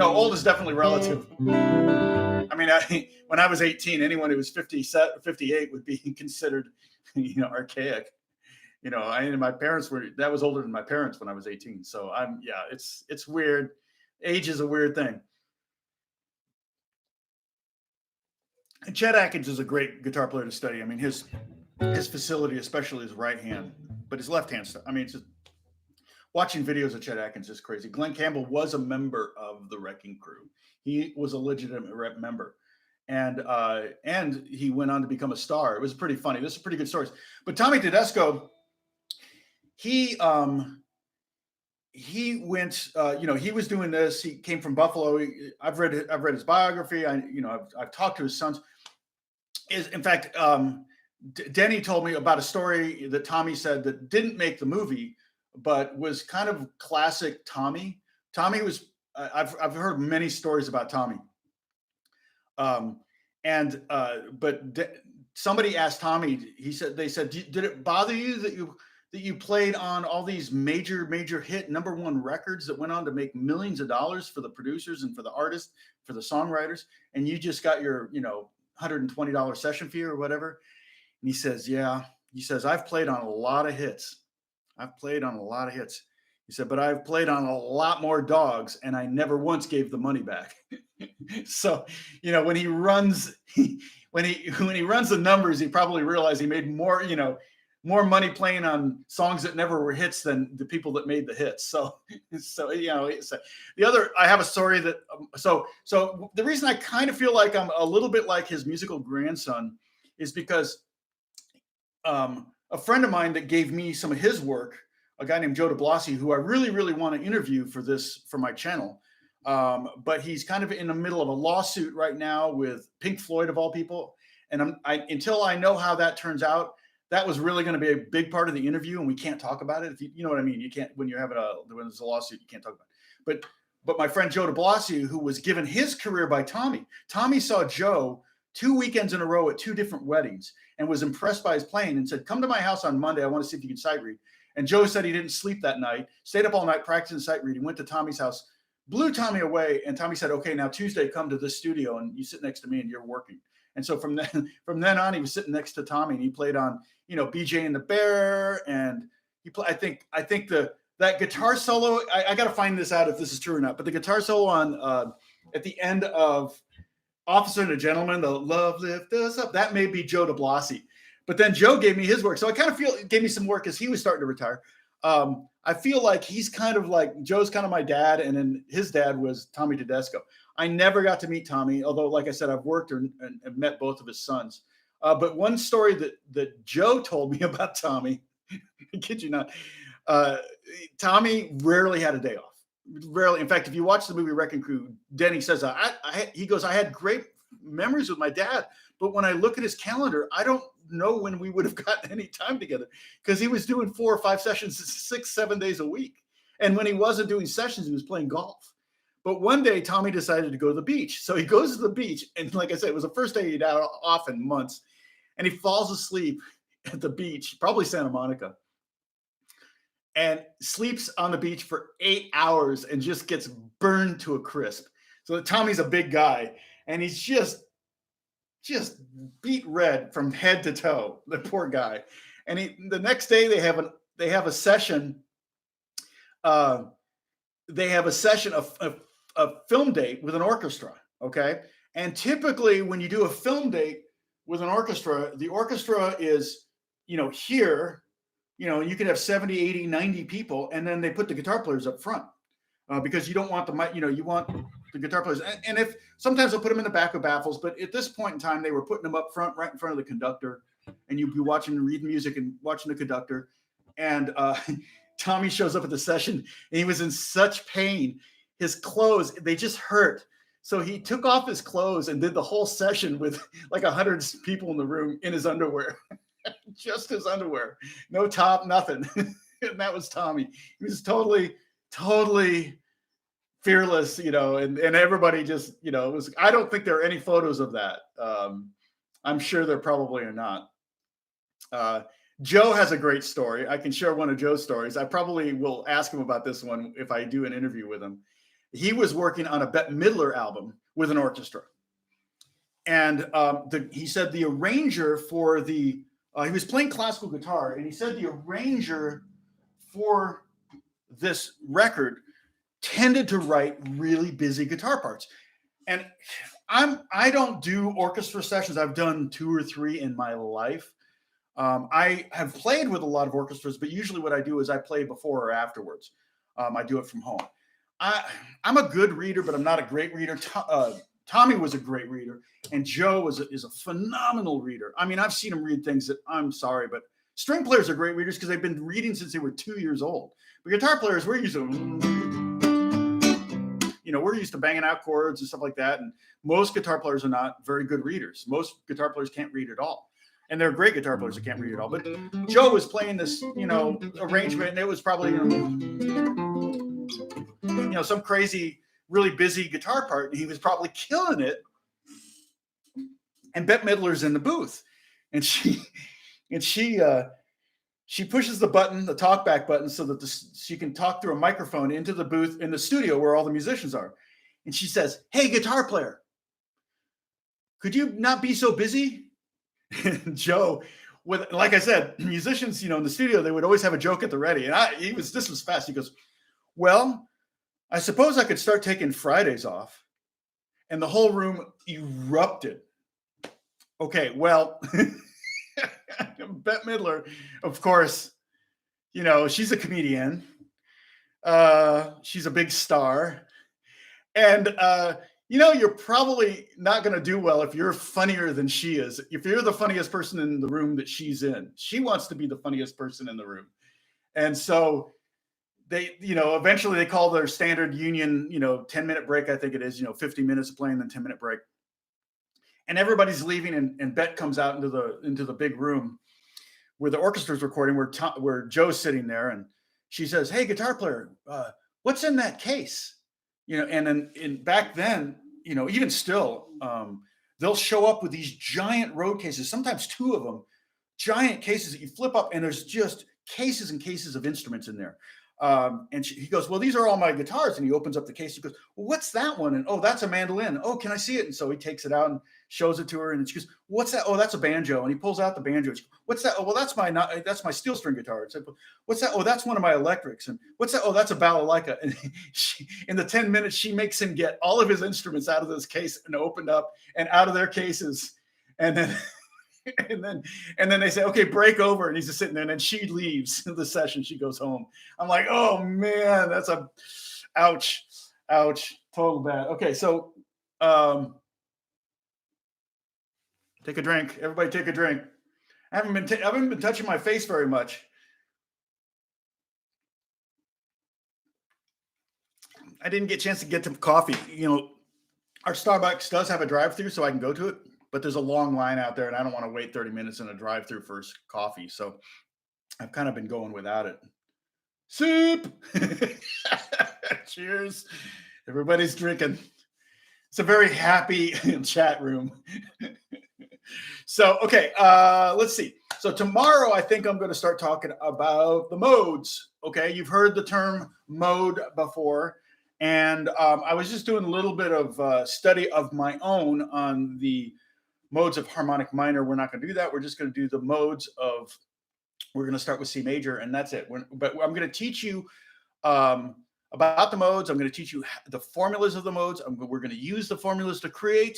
old is definitely relative. I mean, when I was 18, anyone who was 58 would be considered, archaic. And my parents that was older than my parents when I was 18. So it's weird. Age is a weird thing. And Chet Atkins is a great guitar player to study. I mean, his facility, especially his right hand, but his left hand stuff. I mean, it's just watching videos of Chet Atkins is crazy. Glenn Campbell was a member of the Wrecking Crew. He was a legitimate member. And he went on to become a star. It was pretty funny. This is pretty good stories. But Tommy Tadesco, he went, he was doing this. He came from Buffalo. I've read his biography. I've talked to his sons. In fact, Denny told me about a story that Tommy said that didn't make the movie, but was kind of classic Tommy. Tommy was, I've heard many stories about Tommy. Somebody asked Tommy, they said, did it bother you that you played on all these major hit #1 records that went on to make millions of dollars for the producers and for the artists, for the songwriters, and you just got your, $120 session fee or whatever? And he says, yeah. He says, I've played on a lot of hits. He said, but I've played on a lot more dogs and I never once gave the money back. So, when he runs, when he runs the numbers, he probably realized he made more money playing on songs that never were hits than the people that made the hits. So the other, I have a story that, so the reason I kind of feel like I'm a little bit like his musical grandson is because a friend of mine that gave me some of his work, a guy named Joe DeBlasio, who I really, really want to interview for my channel. But he's kind of in the middle of a lawsuit right now with Pink Floyd of all people. And until I know how that turns out, that was really going to be a big part of the interview, and we can't talk about it. If you know what I mean, you can't when there's a lawsuit, you can't talk about it. But my friend Joe DeBlasio, who was given his career by Tommy saw Joe 2 weekends in a row at 2 different weddings and was impressed by his playing and said, "Come to my house on Monday. I want to see if you can sight read." And Joe said he didn't sleep that night, stayed up all night practicing sight reading, went to Tommy's house, blew Tommy away, and Tommy said, "Okay, now Tuesday, come to this studio and you sit next to me and you're working." And so from then on, he was sitting next to Tommy and he played on, BJ and the Bear, and I think that guitar solo. I got to find this out if this is true or not. But the guitar solo on at the end of Officer and a Gentleman, the "Love Lift Us Up," that may be Joe DeBlasio. But then Joe gave me his work, so I kind of feel it gave me some work as he was starting to retire. I feel like he's kind of like Joe's kind of my dad, and then his dad was Tommy Tadesco. I never got to meet Tommy, although, like I said, I've worked and met both of his sons. But one story that Joe told me about Tommy, I kid you not, Tommy rarely had a day off. Rarely. In fact, if you watch the movie Wrecking Crew, Denny says, he goes, "I had great memories with my dad, but when I look at his calendar, I don't know when we would have gotten any time together," because he was doing 4 or 5 sessions 6-7 days a week. And when he wasn't doing sessions, he was playing golf. But one day, Tommy decided to go to the beach. So he goes to the beach. And like I said, it was the first day he'd had off in months. And he falls asleep at the beach, probably Santa Monica, and sleeps on the beach for 8 hours and just gets burned to a crisp. So Tommy's a big guy. And he's just beat red from head to toe, the poor guy. And the next day they have a session. They have a session of a film date with an orchestra. Okay. And typically when you do a film date with an orchestra, the orchestra is, here, You could have 70, 80, 90 people, and then they put the guitar players up front because you don't want the mic, you want the guitar players. And if sometimes they'll put them in the back of baffles, but at this point in time, they were putting them up front, right in front of the conductor, and you'd be watching, reading music and watching the conductor. And Tommy shows up at the session, and he was in such pain. His clothes, they just hurt. So he took off his clothes and did the whole session with like 100 people in the room in his underwear, just his underwear, no top, nothing. And that was Tommy. He was totally fearless, and everybody just, it was, I don't think there are any photos of that. I'm sure there probably are not. Joe has a great story. I can share one of Joe's stories. I probably will ask him about this one if I do an interview with him. He was working on a Bette Midler album with an orchestra. And he said the arranger for he was playing classical guitar, and he said the arranger for this record tended to write really busy guitar parts. And I don't do orchestra sessions. I've done 2 or 3 in my life. I have played with a lot of orchestras, but usually what I do is I play before or afterwards. I do it from home. I'm a good reader, but I'm not a great reader. Tommy was a great reader, and Joe is a phenomenal reader. I mean, I've seen him read things that, I'm sorry, but string players are great readers because they've been reading since they were 2 years old. But guitar players, we're used to banging out chords and stuff like that. And most guitar players are not very good readers. Most guitar players can't read at all. And there are great guitar players that can't read at all. But Joe was playing this, arrangement, and it was probably, some crazy, really busy guitar part, and he was probably killing it. And Bette Midler's in the booth, and she pushes the button, the talkback button, so that she can talk through a microphone into the booth in the studio where all the musicians are. And she says, "Hey, guitar player, could you not be so busy?" And Joe, like I said, musicians, in the studio, they would always have a joke at the ready. And this was fast. He goes, "Well, I suppose I could start taking Fridays off." And the whole room erupted. Okay, well, Bette Midler, of course, she's a comedian. She's a big star. And, you're probably not going to do well if you're funnier than she is. If you're the funniest person in the room that she's in, she wants to be the funniest person in the room. And so they, eventually they call their standard union, 10-minute break. I think it is, 50 minutes of playing, then 10-minute break. And everybody's leaving, and Bette comes out into the big room where the orchestra's recording, where Joe's sitting there, and she says, "Hey, guitar player, what's in that case?" And then back then, even still, they'll show up with these giant road cases, sometimes 2 of them, giant cases that you flip up, and there's just cases and cases of instruments in there. And he goes, "Well, these are all my guitars." And he opens up the case. He goes, "Well, what's that one?" And, "Oh, that's a mandolin." "Oh, can I see it?" And so he takes it out and shows it to her. And she goes, "What's that?" "Oh, that's a banjo." And he pulls out the banjo. She goes, "What's that?" "Oh, well, that's my steel string guitar." It's like, "What's that?" "Oh, that's one of my electrics." "And what's that?" "Oh, that's a balalaika." And in the 10 minutes, she makes him get all of his instruments out of this case and opened up and out of their cases. And then and then they say, "Okay, break over." And he's just sitting there, and then she leaves the session. She goes home. I'm like, oh man, that's ouch, total bad. Okay, so take a drink. Everybody take a drink. I haven't been touching my face very much. I didn't get a chance to get to coffee. Our Starbucks does have a drive-through, so I can go to it. But there's a long line out there, and I don't want to wait 30 minutes in a drive-through for coffee. So I've kind of been going without it. Soup. Cheers. Everybody's drinking. It's a very happy chat room. So, okay, let's see. So tomorrow, I think I'm going to start talking about the modes. Okay, you've heard the term mode before. And I was just doing a little bit of study of my own on the modes of harmonic minor. We're not going to do that. We're just going to do the modes of, we're going to start with C major, and that's it. But I'm going to teach you about the modes. I'm going to teach you the formulas of the modes. We're going to use the formulas to create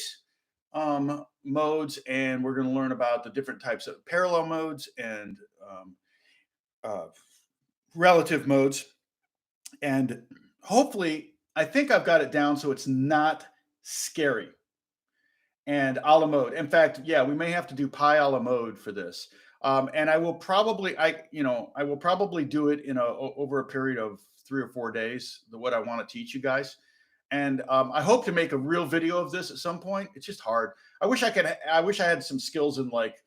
modes, and we're going to learn about the different types of parallel modes and relative modes. And hopefully, I think I've got it down so it's not scary. And a la mode. In fact, yeah, we may have to do paella mode for this. And I will probably, I will probably do it in over a period of 3 or 4 days. What I want to teach you guys, and I hope to make a real video of this at some point. It's just hard. I wish I had some skills in like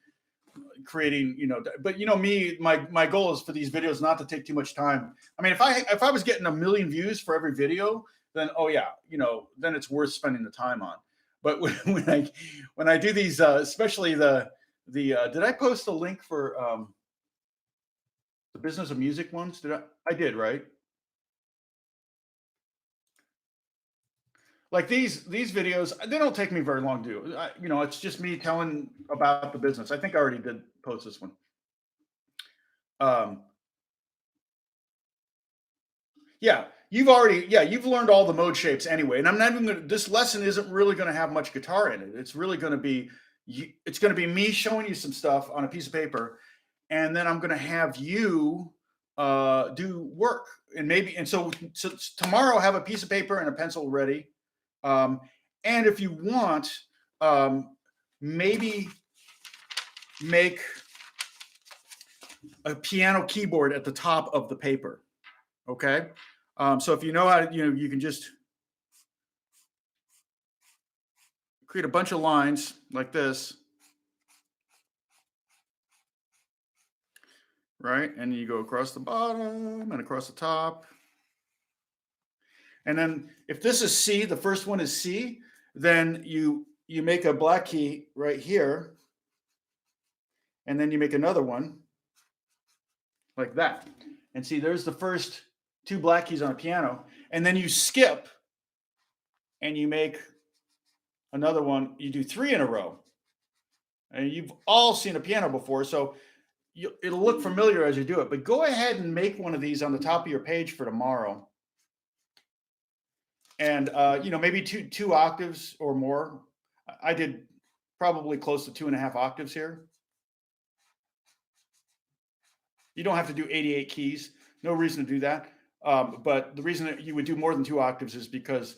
creating, but me, my goal is for these videos not to take too much time. I mean, if I was getting 1 million views for every video, then oh yeah, then it's worth spending the time on. But when I do these, especially the did I post a link for the business of music ones? I did, right? Like these videos, they don't take me very long to do. It's just me telling about the business. I think I already did post this one. Yeah, you've learned all the mode shapes anyway. And I'm not even going to, this lesson isn't really going to have much guitar in it. It's really going to be, me showing you some stuff on a piece of paper. And then I'm going to have you do work. And so tomorrow have a piece of paper and a pencil ready. And if you want, maybe make a piano keyboard at the top of the paper. Okay. So if you know how to, you can just create a bunch of lines like this. Right. And you go across the bottom and across the top. And then if this is C, the first one is C, then you make a black key right here. And then you make another one like that. And see, there's the first 2 black keys on a piano. And then you skip and you make another one. You do 3 in a row. And you've all seen a piano before, so it'll look familiar as you do it. But go ahead and make one of these on the top of your page for tomorrow. And maybe two octaves or more. I did probably close to 2.5 octaves here. You don't have to do 88 keys. No reason to do that. But the reason that you would do more than 2 octaves is because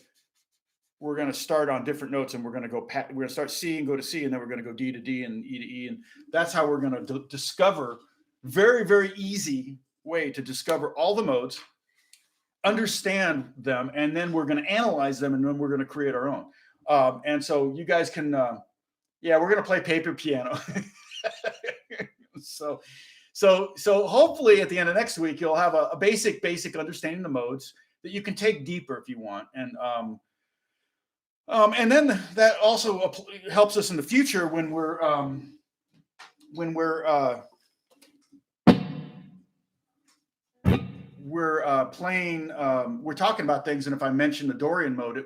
we're going to start on different notes, and we're going to start C and go to C, and then we're going to go D to D and E to E, and that's how we're going to discover. Very, very easy way to discover all the modes, understand them, and then we're going to analyze them, and then we're going to create our own. And so you guys can, we're going to play paper piano. So hopefully at the end of next week, you'll have a basic understanding of the modes that you can take deeper if you want. And then that also helps us in the future when we're playing, we're talking about things, and if I mention the Dorian mode,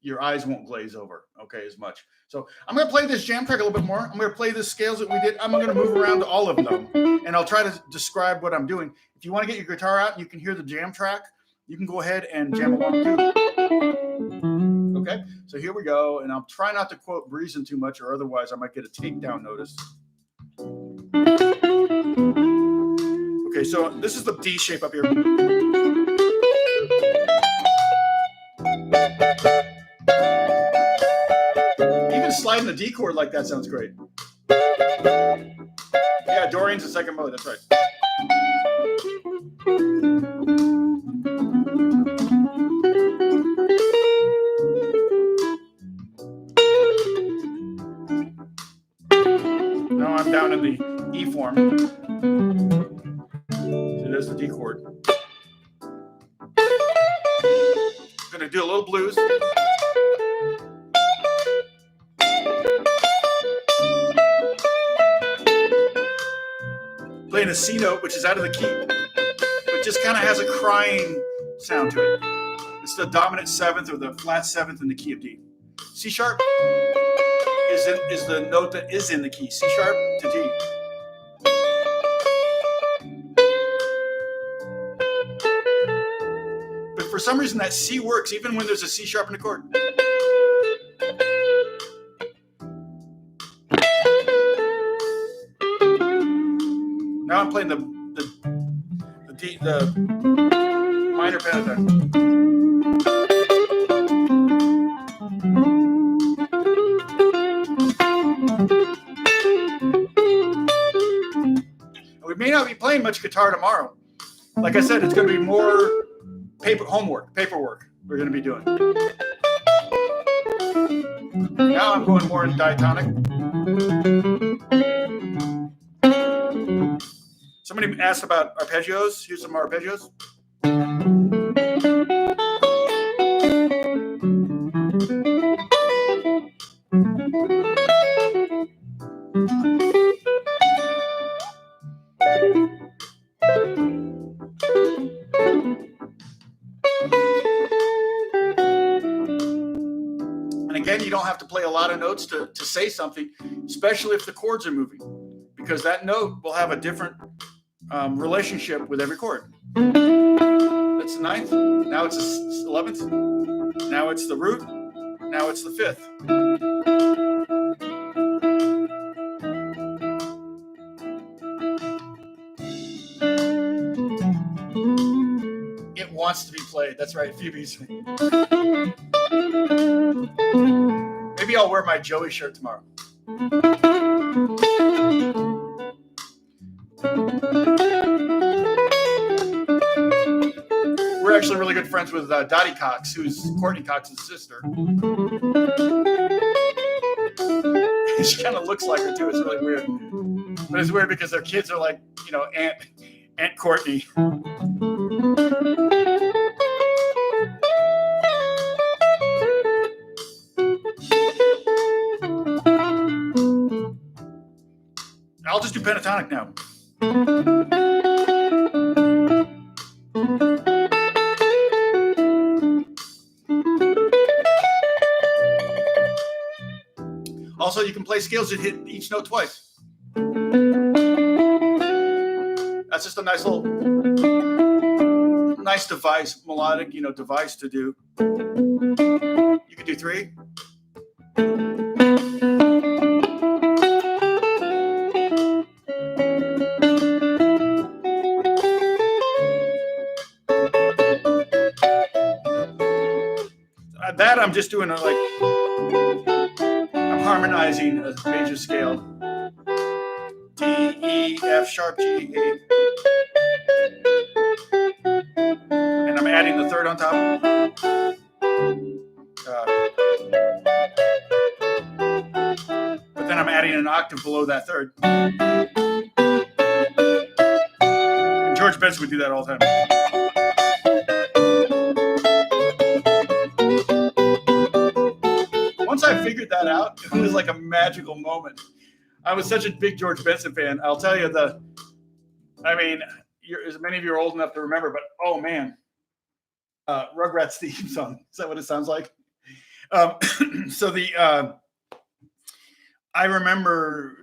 your eyes won't glaze over, okay, as much. So I'm going to play this jam track a little bit more. I'm going to play the scales that we did. I'm going to move around to all of them, and I'll try to describe what I'm doing. If you want to get your guitar out, you can hear the jam track. You can go ahead and jam along too. Okay, so here we go, and I'll try not to quote Breezin' too much, or otherwise I might get a takedown notice. Okay, so this is the D shape up here. Even sliding the D chord like that sounds great. Yeah, Dorian's the second mode, that's right. Now I'm down in the E form. So there's the D chord. I'm going to do a little blues. Playing a C note, which is out of the key, but just kind of has a crying sound to it. It's the dominant 7th or the flat 7th in the key of D. C sharp is the note that is in the key. C sharp to D. But for some reason that C works even when there's a C sharp in the chord. Now I'm playing the the minor pentatonic. We may not be playing much guitar tomorrow. Like I said, it's going to be more paperwork we're going to be doing. Now I'm going more in diatonic. Somebody asked about arpeggios. Here's some arpeggios. And again, you don't have to play a lot of notes to say something, especially if the chords are moving, because that note will have a different relationship with every chord. That's the ninth. Now it's the 11th. Now it's the root. Now it's the fifth. It wants to be played. That's right, Phoebe's. Maybe I'll wear my Joey shirt tomorrow. We're actually really good friends with Dottie Cox, who's Courtney Cox's sister. She kind of looks like her too. It's really weird. But it's weird because their kids are like, you know, Aunt Courtney. I'll just do pentatonic now. Also, you can play scales that hit each note twice. That's just a nice device, melodic, device to do. You can do three. That I'm just doing I'm harmonizing a major scale. D, E, F sharp, G, A. And I'm adding the third on top. But then I'm adding an octave below that third. And George Benson would do that all the time. Once I figured that out, it was like a magical moment. I was such a big George Benson fan. I'll tell you as many of you are old enough to remember, but oh man, Rugrats theme song. Is that what it sounds like? I remember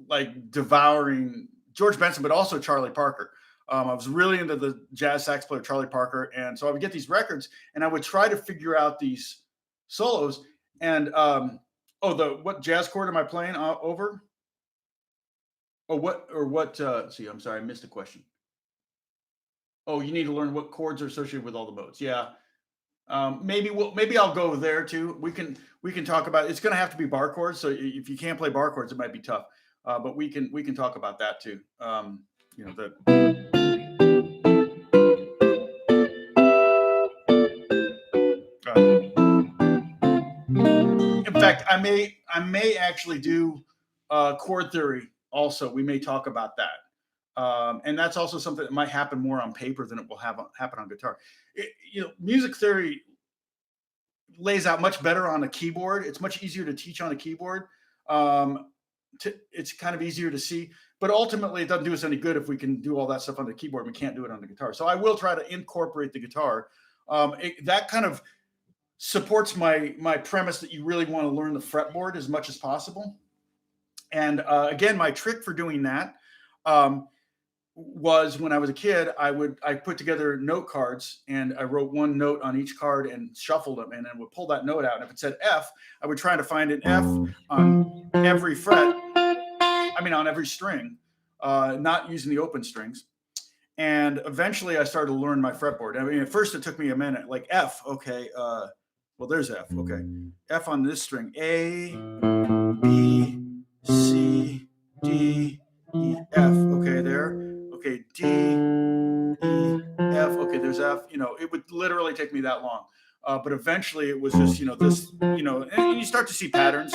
like devouring George Benson, but also Charlie Parker. I was really into the jazz sax player Charlie Parker, and so I would get these records, and I would try to figure out these solos. And what jazz chord am I playing over? See, I'm sorry, I missed a question. Oh, you need to learn what chords are associated with all the modes. Yeah. Maybe I'll go there too. We can talk about it's going to have to be bar chords. So if you can't play bar chords, it might be tough. But we can talk about that too. In fact, I may actually do chord theory also. We may talk about that. And that's also something that might happen more on paper than it will happen on guitar. Music theory lays out much better on a keyboard. It's much easier to teach on a keyboard. It's kind of easier to see, but ultimately it doesn't do us any good if we can do all that stuff on the keyboard. We can't do it on the guitar. So I will try to incorporate the guitar. That kind of supports my premise that you really want to learn the fretboard as much as possible. And again, my trick for doing that was when I was a kid, I put together note cards and I wrote one note on each card and shuffled them, and then would pull that note out. And if it said F, I would try to find an F on every fret. On every string, not using the open strings. And eventually I started to learn my fretboard. I mean, at first it took me a minute, like F, okay. Well, there's F, okay. F on this string, A, B, C, D, E, F, okay, there. Okay, D, E, F, okay, there's F. You know, it would literally take me that long. But eventually it was just, you know, this, you know, and you start to see patterns.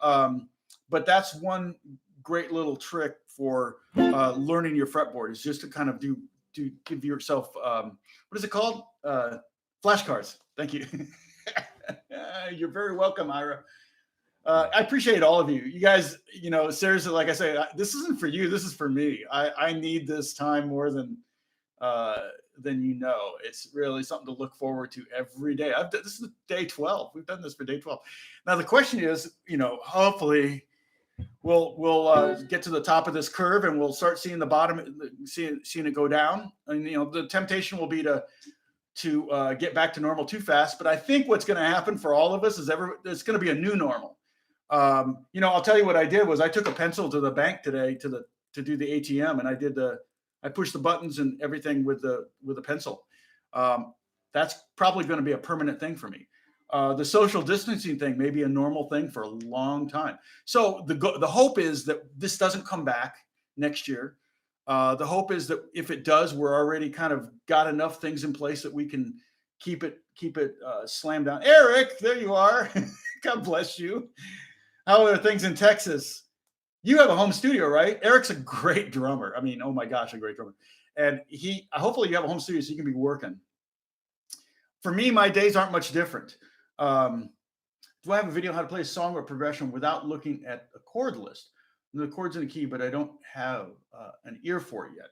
But that's one great little trick for learning your fretboard, is just to kind of give yourself what is it called? Flashcards. Thank you. You're very welcome, Ira. I appreciate all of you. You guys, you know, seriously, like I say, this isn't for you. This is for me. I need this time more than you know. It's really something to look forward to every day. This is day 12. We've done this for day 12. Now the question is, you know, hopefully we'll get to the top of this curve and we'll start seeing the bottom, seeing it go down. And you know, the temptation will be to get back to normal too fast. But I think what's going to happen for all of us is it's going to be a new normal. You know, I'll tell you what I did was I took a pencil to the bank today to do the ATM, and I pushed the buttons and everything with a pencil. That's probably going to be a permanent thing for me. The social distancing thing may be a normal thing for a long time. So the hope is that this doesn't come back next year. The hope is that if it does, we're already kind of got enough things in place that we can keep it slammed down. Eric, there you are. God bless you. How are things in Texas? You have a home studio, right? Eric's a great drummer. I mean, oh my gosh, a great drummer. And hopefully you have a home studio so you can be working. For me, my days aren't much different. Do I have a video on how to play a song or progression without looking at a chord list? The chords in the key, but I don't have an ear for it yet.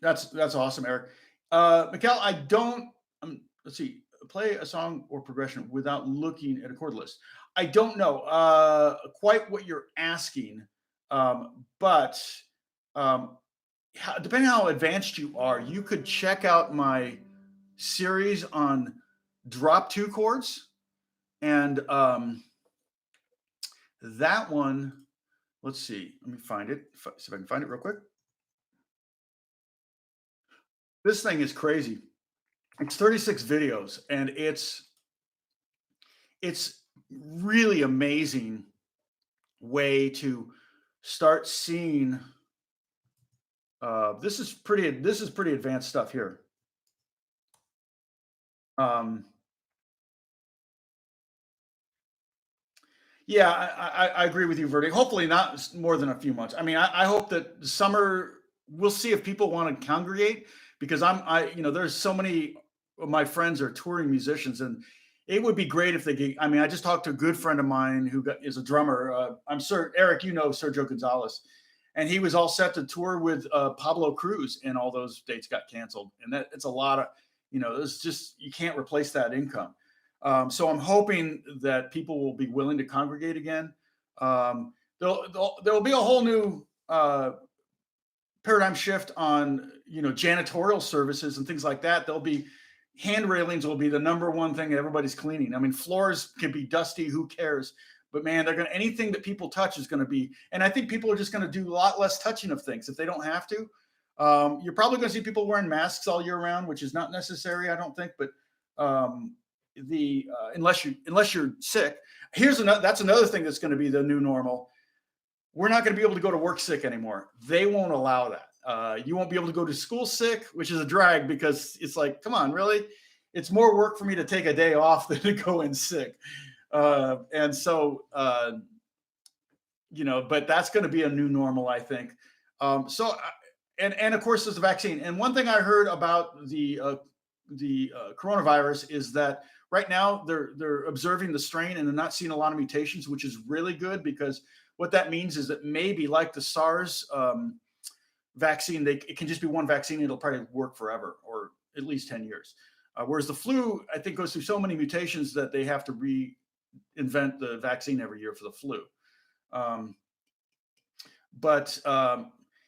That's awesome, Eric. Mikkel, I don't. Let's see. Play a song or progression without looking at a chord list. I don't know quite what you're asking, but depending on how advanced you are, you could check out my series on drop 2 chords, and that one, let's see, let me find it, see if I can find it real quick. This thing is crazy. It's 36 videos, and it's really amazing way to start seeing. This is pretty advanced stuff here. Yeah, I agree with you, Verdi. Hopefully not more than a few months. I mean, I hope that summer, we'll see if people want to congregate, because you know, there's so many of my friends are touring musicians, and it would be great if they I mean, I just talked to a good friend of mine who is a drummer. Eric, you know, Sergio Gonzalez, and he was all set to tour with Pablo Cruz, and all those dates got canceled. And it's a lot of, you know, there's just, you can't replace that income. So I'm hoping that people will be willing to congregate again. There'll be a whole new paradigm shift on, you know, janitorial services and things like that. There'll be hand railings will be the number one thing everybody's cleaning. I mean, floors can be dusty, who cares? But man, anything that people touch is going to be, and I think people are just going to do a lot less touching of things if they don't have to. You're probably going to see people wearing masks all year round, which is not necessary, I don't think, but unless you're sick. That's another thing that's going to be the new normal. We're not going to be able to go to work sick anymore. They won't allow that. You won't be able to go to school sick, which is a drag, because it's like, come on, really? It's more work for me to take a day off than to go in sick. And so, you know, but that's going to be a new normal, I think. And of course, there's the vaccine. And one thing I heard about the coronavirus is that right now they're observing the strain and they're not seeing a lot of mutations, which is really good, because what that means is that maybe like the SARS vaccine, it can just be one vaccine. It'll probably work forever, or at least 10 years. Whereas the flu, I think, goes through so many mutations that they have to reinvent the vaccine every year for the flu.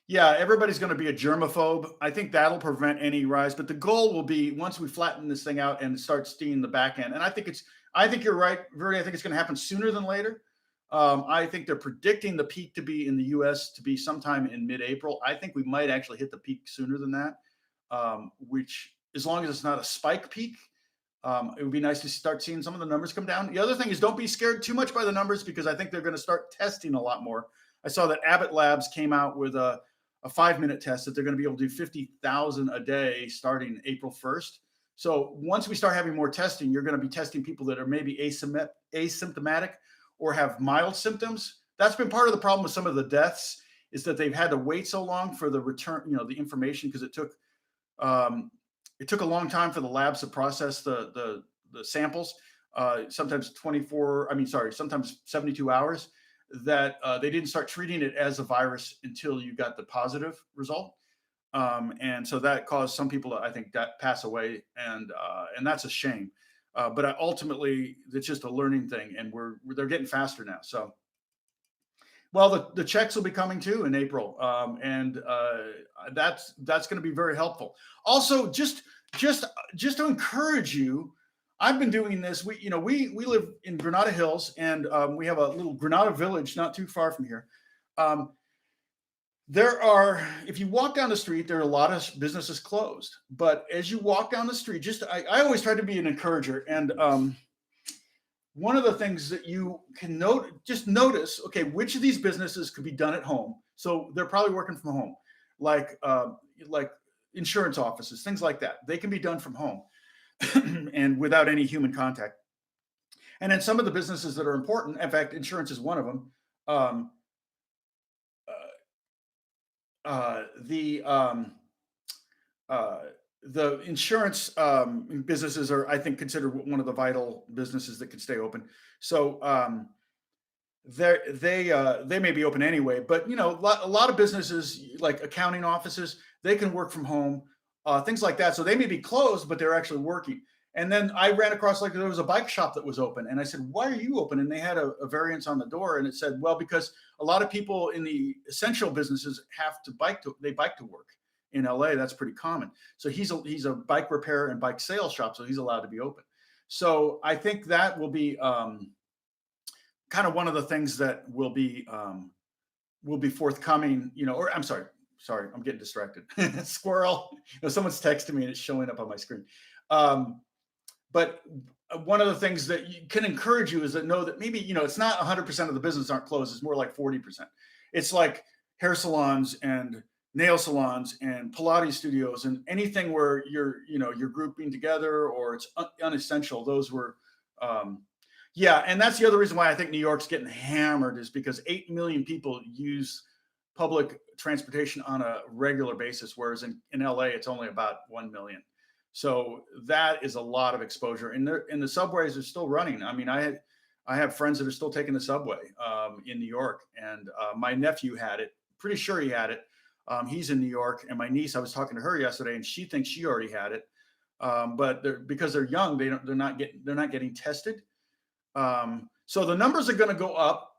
Yeah, everybody's going to be a germaphobe. I think that'll prevent any rise. But the goal will be, once we flatten this thing out and start seeing the back end. And I think you're right, Verdi. I think it's going to happen sooner than later. I think they're predicting the peak to be in the US to be sometime in mid-April. I think we might actually hit the peak sooner than that, which as long as it's not a spike peak, it would be nice to start seeing some of the numbers come down. The other thing is don't be scared too much by the numbers because I think they're going to start testing a lot more. I saw that Abbott Labs came out with a 5-minute test that they're going to be able to do 50,000 a day starting April 1st. So once we start having more testing, you're going to be testing people that are maybe asymptomatic or have mild symptoms. That's been part of the problem with some of the deaths is that they've had to wait so long for the return, the information because it took a long time for the labs to process the samples. Sometimes sometimes 72 hours. That they didn't start treating it as a virus until you got the positive result. And so that caused some people to, I think, that pass away. And that's a shame. But ultimately, it's just a learning thing. And they're getting faster now. So, well, the checks will be coming too in April. And that's going to be very helpful. Also, just to encourage you, I've been doing this. We live in Granada Hills, and we have a little Granada village not too far from here. If you walk down the street, there are a lot of businesses closed. But as you walk down the street, I always try to be an encourager. And one of the things that you can notice, okay, which of these businesses could be done at home? So they're probably working from home, like insurance offices, things like that. They can be done from home. And without any human contact. And then some of the businesses that are important, in fact, insurance is one of them. The insurance businesses are, I think, considered one of the vital businesses that can stay open. So they may be open anyway, but a lot of businesses like accounting offices, they can work from home. Things like that. So they may be closed, but they're actually working. And then I ran across, there was a bike shop that was open. And I said, why are you open? And they had a variance on the door. And it said, well, because a lot of people in the essential businesses have to bike to work. In LA, that's pretty common. So he's a bike repair and bike sales shop. So he's allowed to be open. So I think that will be kind of one of the things that will be forthcoming, or I'm sorry, I'm getting distracted. Squirrel. Someone's texting me and it's showing up on my screen. But one of the things that can encourage you is that know that maybe, it's not 100% of the business aren't closed. It's more like 40%. It's like hair salons and nail salons and Pilates studios and anything where you're grouping together or it's unessential. Those were, and that's the other reason why I think New York's getting hammered is because 8 million people use public transportation on a regular basis, whereas in LA, it's only about 1 million. So that is a lot of exposure. And the subways are still running. I mean, I have friends that are still taking the subway in New York, and my nephew had it. Pretty sure he had it. He's in New York, and my niece, I was talking to her yesterday, and she thinks she already had it. But because they're young, they're not getting tested. So the numbers are going to go up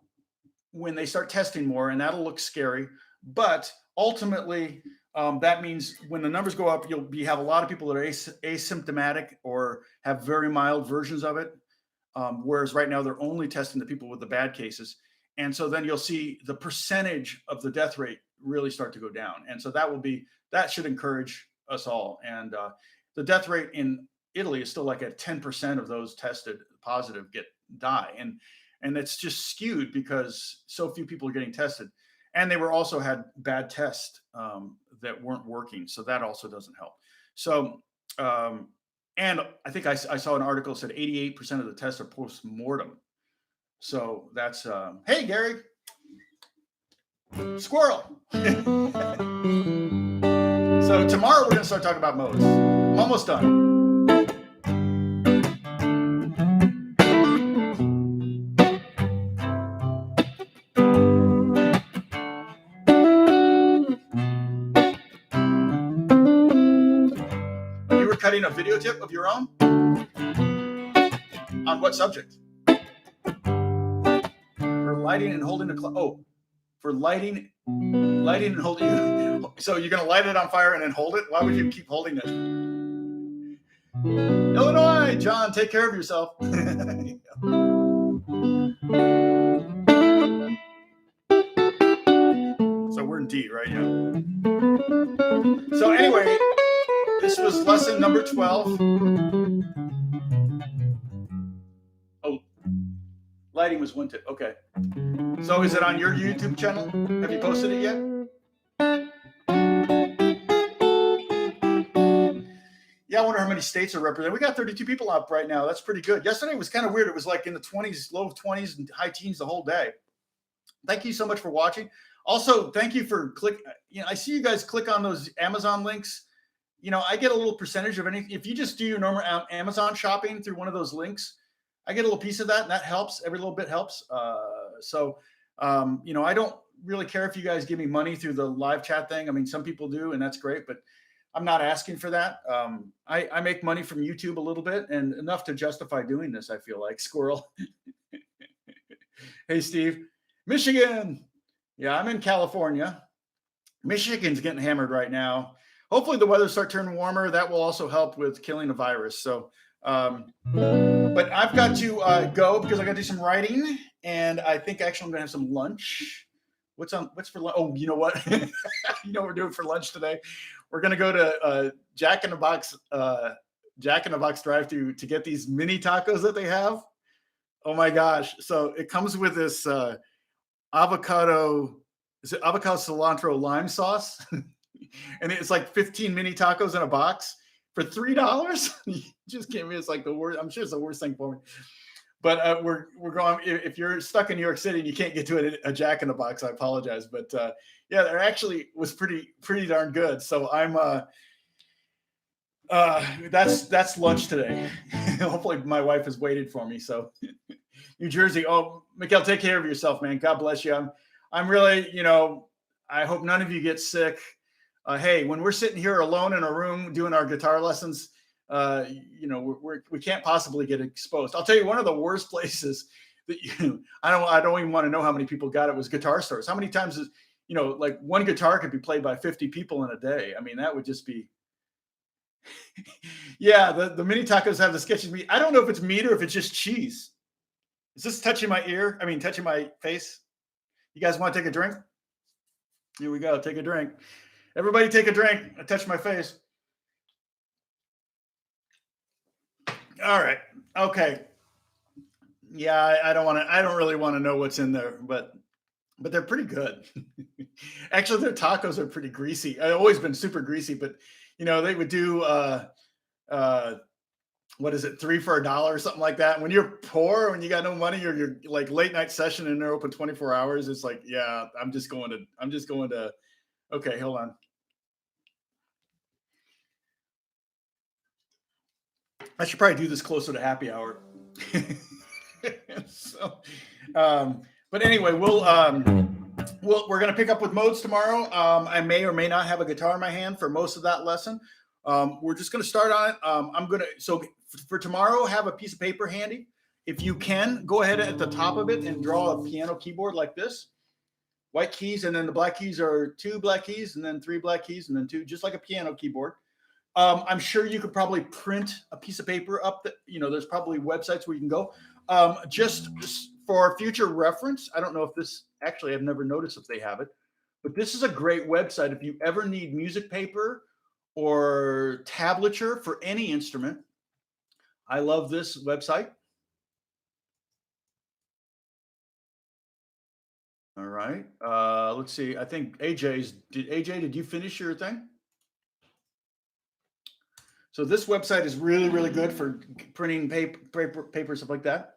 when they start testing more, and that'll look scary. But ultimately, that means when the numbers go up, you'll have a lot of people that are asymptomatic or have very mild versions of it. Whereas right now they're only testing the people with the bad cases. And so then you'll see the percentage of the death rate really start to go down. And so that should encourage us all. And the death rate in Italy is still like at 10% of those tested positive die. And it's just skewed because so few people are getting tested. And they also had bad tests that weren't working. So that also doesn't help. So, and I think I saw an article that said 88% of the tests are post-mortem. So that's, hey, Gary. Squirrel. So tomorrow we're going to start talking about modes. I'm almost done. Cutting a video tip of your own? On what subject? For lighting and holding for lighting and holding. So you're going to light it on fire and then hold it? Why would you keep holding it? Illinois, John, take care of yourself. important D, right? Yeah. So anyway, this was lesson number 12. Oh, lighting was winted. Okay. So is it on your YouTube channel? Have you posted it yet? Yeah, I wonder how many states are represented. We got 32 people up right now. That's pretty good. Yesterday was kind of weird. It was like in the 20s, low 20s and high teens the whole day. Thank you so much for watching. Also, thank you for I see you guys click on those Amazon links. I get a little percentage of anything. If you just do your normal Amazon shopping through one of those links, I get a little piece of that, and that helps. Every little bit helps. I don't really care if you guys give me money through the live chat thing. I mean, some people do, and that's great, but I'm not asking for that. I make money from YouTube a little bit, and enough to justify doing this, I feel like. Squirrel. Hey, Steve. Michigan. Yeah, I'm in California. Michigan's getting hammered right now. Hopefully the weather start turning warmer. That will also help with killing the virus. So, but I've got to go because I got to do some writing, and I think actually I'm going to have some lunch. What's for lunch? Oh, you know what? You know what we're doing for lunch today? We're going to go to Jack in the Box drive-thru to get these mini tacos that they have. Oh my gosh. So it comes with this avocado cilantro lime sauce. And it's like 15 mini tacos in a box for $3. You just gave me, it's like the worst. I'm sure it's the worst thing for me. But we're going. If you're stuck in New York City and you can't get to a Jack in the Box, I apologize. But yeah, there actually was pretty darn good. So I'm that's lunch today. Hopefully my wife has waited for me. So New Jersey. Oh, Mikhail, take care of yourself, man. God bless you. I'm really, I hope none of you get sick. Hey, when we're sitting here alone in a room doing our guitar lessons, we can't possibly get exposed. I'll tell you, one of the worst places that I don't even want to know how many people got it was guitar stores. How many times is, like one guitar could be played by 50 people in a day. I mean, that would just be, yeah, the mini tacos have the sketchy meat. I don't know if it's meat or if it's just cheese. Is this touching my ear? I mean, touching my face? You guys want to take a drink? Here we go. Take a drink. Everybody take a drink. I touched my face. All right. Okay. Yeah, I don't really want to know what's in there, but they're pretty good. Actually, their tacos are pretty greasy. I've always been super greasy, but they would do what is it, 3 for $1 or something like that. When you're poor, when you got no money, or you're like late night session and they're open 24 hours, it's like, yeah, I'm just going to. Okay, hold on. I should probably do this closer to happy hour. So, but anyway, we're going to pick up with modes tomorrow. I may or may not have a guitar in my hand for most of that lesson. We're just going to start on it. So for tomorrow, have a piece of paper handy. If you can, go ahead at the top of it and draw a piano keyboard like this. White keys, and then the black keys are 2 black keys, and then 3 black keys, and then 2, just like a piano keyboard. I'm sure you could probably print a piece of paper up. There's probably websites where you can go. Just for future reference, I don't know if this, actually, I've never noticed if they have it, but this is a great website if you ever need music paper or tablature for any instrument. I love this website. All right. Let's see. I think did you finish your thing? So this website is really, really good for printing paper, stuff like that.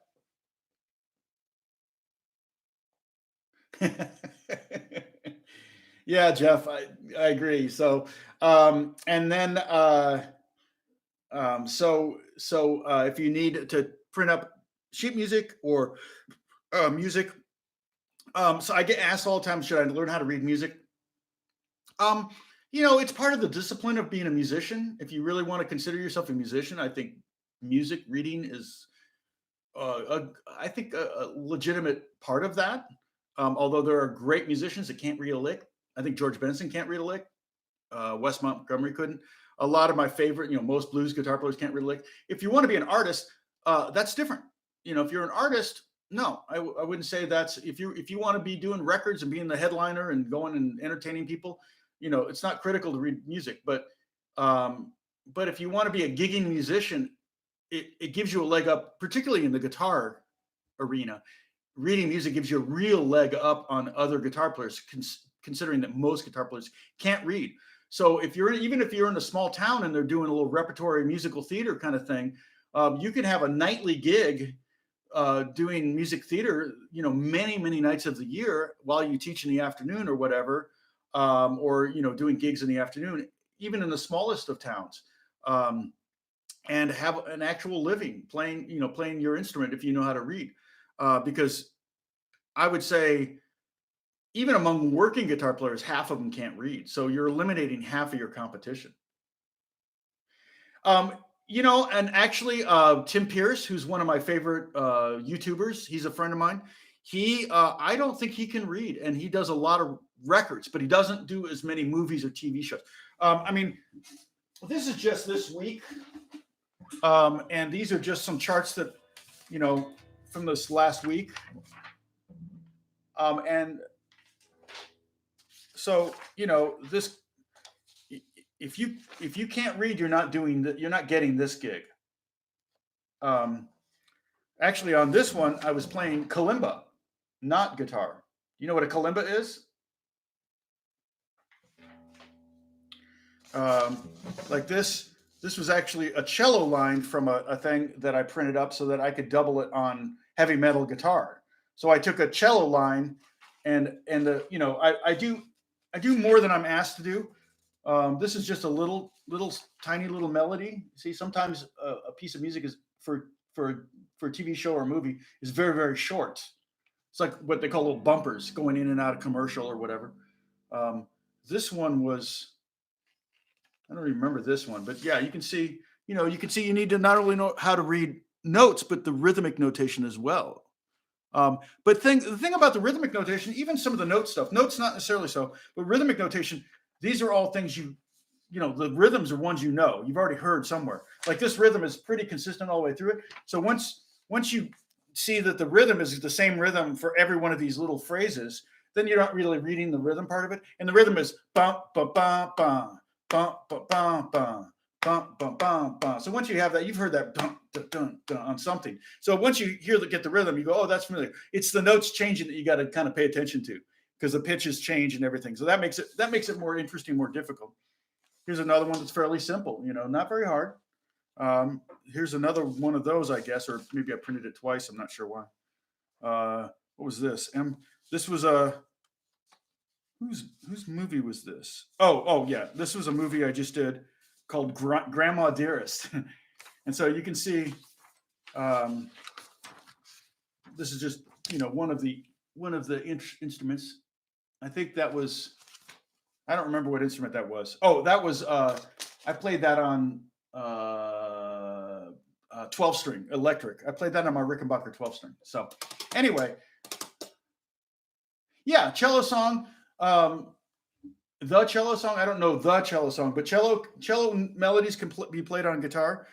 Yeah, Jeff, I agree. So, and then, if you need to print up sheet music or music, so I get asked all the time, should I learn how to read music? It's part of the discipline of being a musician. If you really want to consider yourself a musician, I think music reading is, a legitimate part of that. Although there are great musicians that can't read a lick. I think George Benson can't read a lick. Wes Montgomery couldn't. A lot of my favorite, most blues guitar players can't read a lick. If you want to be an artist, that's different. If you're an artist, No, I wouldn't say that's if you want to be doing records and being the headliner and going and entertaining people, it's not critical to read music, um, but if you want to be a gigging musician, it gives you a leg up, particularly in the guitar arena. Reading music gives you a real leg up on other guitar players, considering that most guitar players can't read. So even if you're in a small town and they're doing a little repertory musical theater kind of thing, you can have a nightly gig doing music theater, many, many nights of the year while you teach in the afternoon or whatever, or, doing gigs in the afternoon, even in the smallest of towns, and have an actual living playing your instrument if you know how to read. Because I would say even among working guitar players, half of them can't read. So you're eliminating half of your competition. And actually, Tim Pierce, who's one of my favorite YouTubers, he's a friend of mine. I don't think he can read, and he does a lot of records, but he doesn't do as many movies or TV shows. This is just this week, and these are just some charts that, from this last week. And so, this. If you can't read, you're not getting this gig. Actually, on this one, I was playing kalimba, not guitar. You know what a kalimba is? Like this was actually a cello line from a thing that I printed up so that I could double it on heavy metal guitar. So I took a cello line, and I do more than I'm asked to do. This is just a little tiny little melody. See, sometimes a piece of music is for a TV show or a movie is very, very short. It's like what they call little bumpers going in and out of commercial or whatever. This one was, I don't remember this one, but yeah, you can see you need to not only know how to read notes, but the rhythmic notation as well. But the thing about the rhythmic notation, even some of the notes not necessarily so, but rhythmic notation, these are all things the rhythms are ones you've already heard somewhere. Like this rhythm is pretty consistent all the way through it. So once you see that the rhythm is the same rhythm for every one of these little phrases, then you're not really reading the rhythm part of it. And the rhythm is bum ba bum bum bum ba bum bum bum bum bum bum. So once you have that, you've heard that dun, dun, dun, dun, on something. So once you get the rhythm, you go, oh, that's familiar. It's the notes changing that you got to kind of pay attention to, because the pitches change and everything. So that makes it more interesting, more difficult. Here's another one that's fairly simple, not very hard. Here's another one of those, I guess, or maybe I printed it twice. I'm not sure why. What was this? This was whose movie was this? Oh yeah, this was a movie I just did called Grandma Dearest. And so you can see, this is just one of the instruments. I think that was, I don't remember what instrument that was. Oh, that was, I played that on 12-string electric. I played that on my Rickenbacker 12-string. So anyway, yeah, cello song. The cello song, I don't know the cello song, but cello melodies can be played on guitar.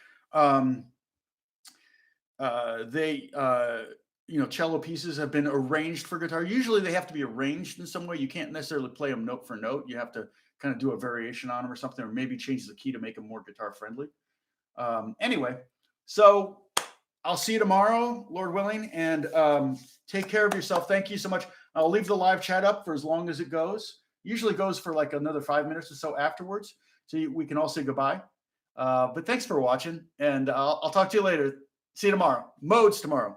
Cello pieces have been arranged for guitar. Usually they have to be arranged in some way. You can't necessarily play them note for note. You have to kind of do a variation on them or something, or maybe change the key to make them more guitar friendly. Anyway, so I'll see you tomorrow, Lord willing, and take care of yourself. Thank you so much. I'll leave the live chat up for as long as it goes. Usually goes for like another 5 minutes or so afterwards, so we can all say goodbye. But thanks for watching, and I'll talk to you later. See you tomorrow. Modes tomorrow.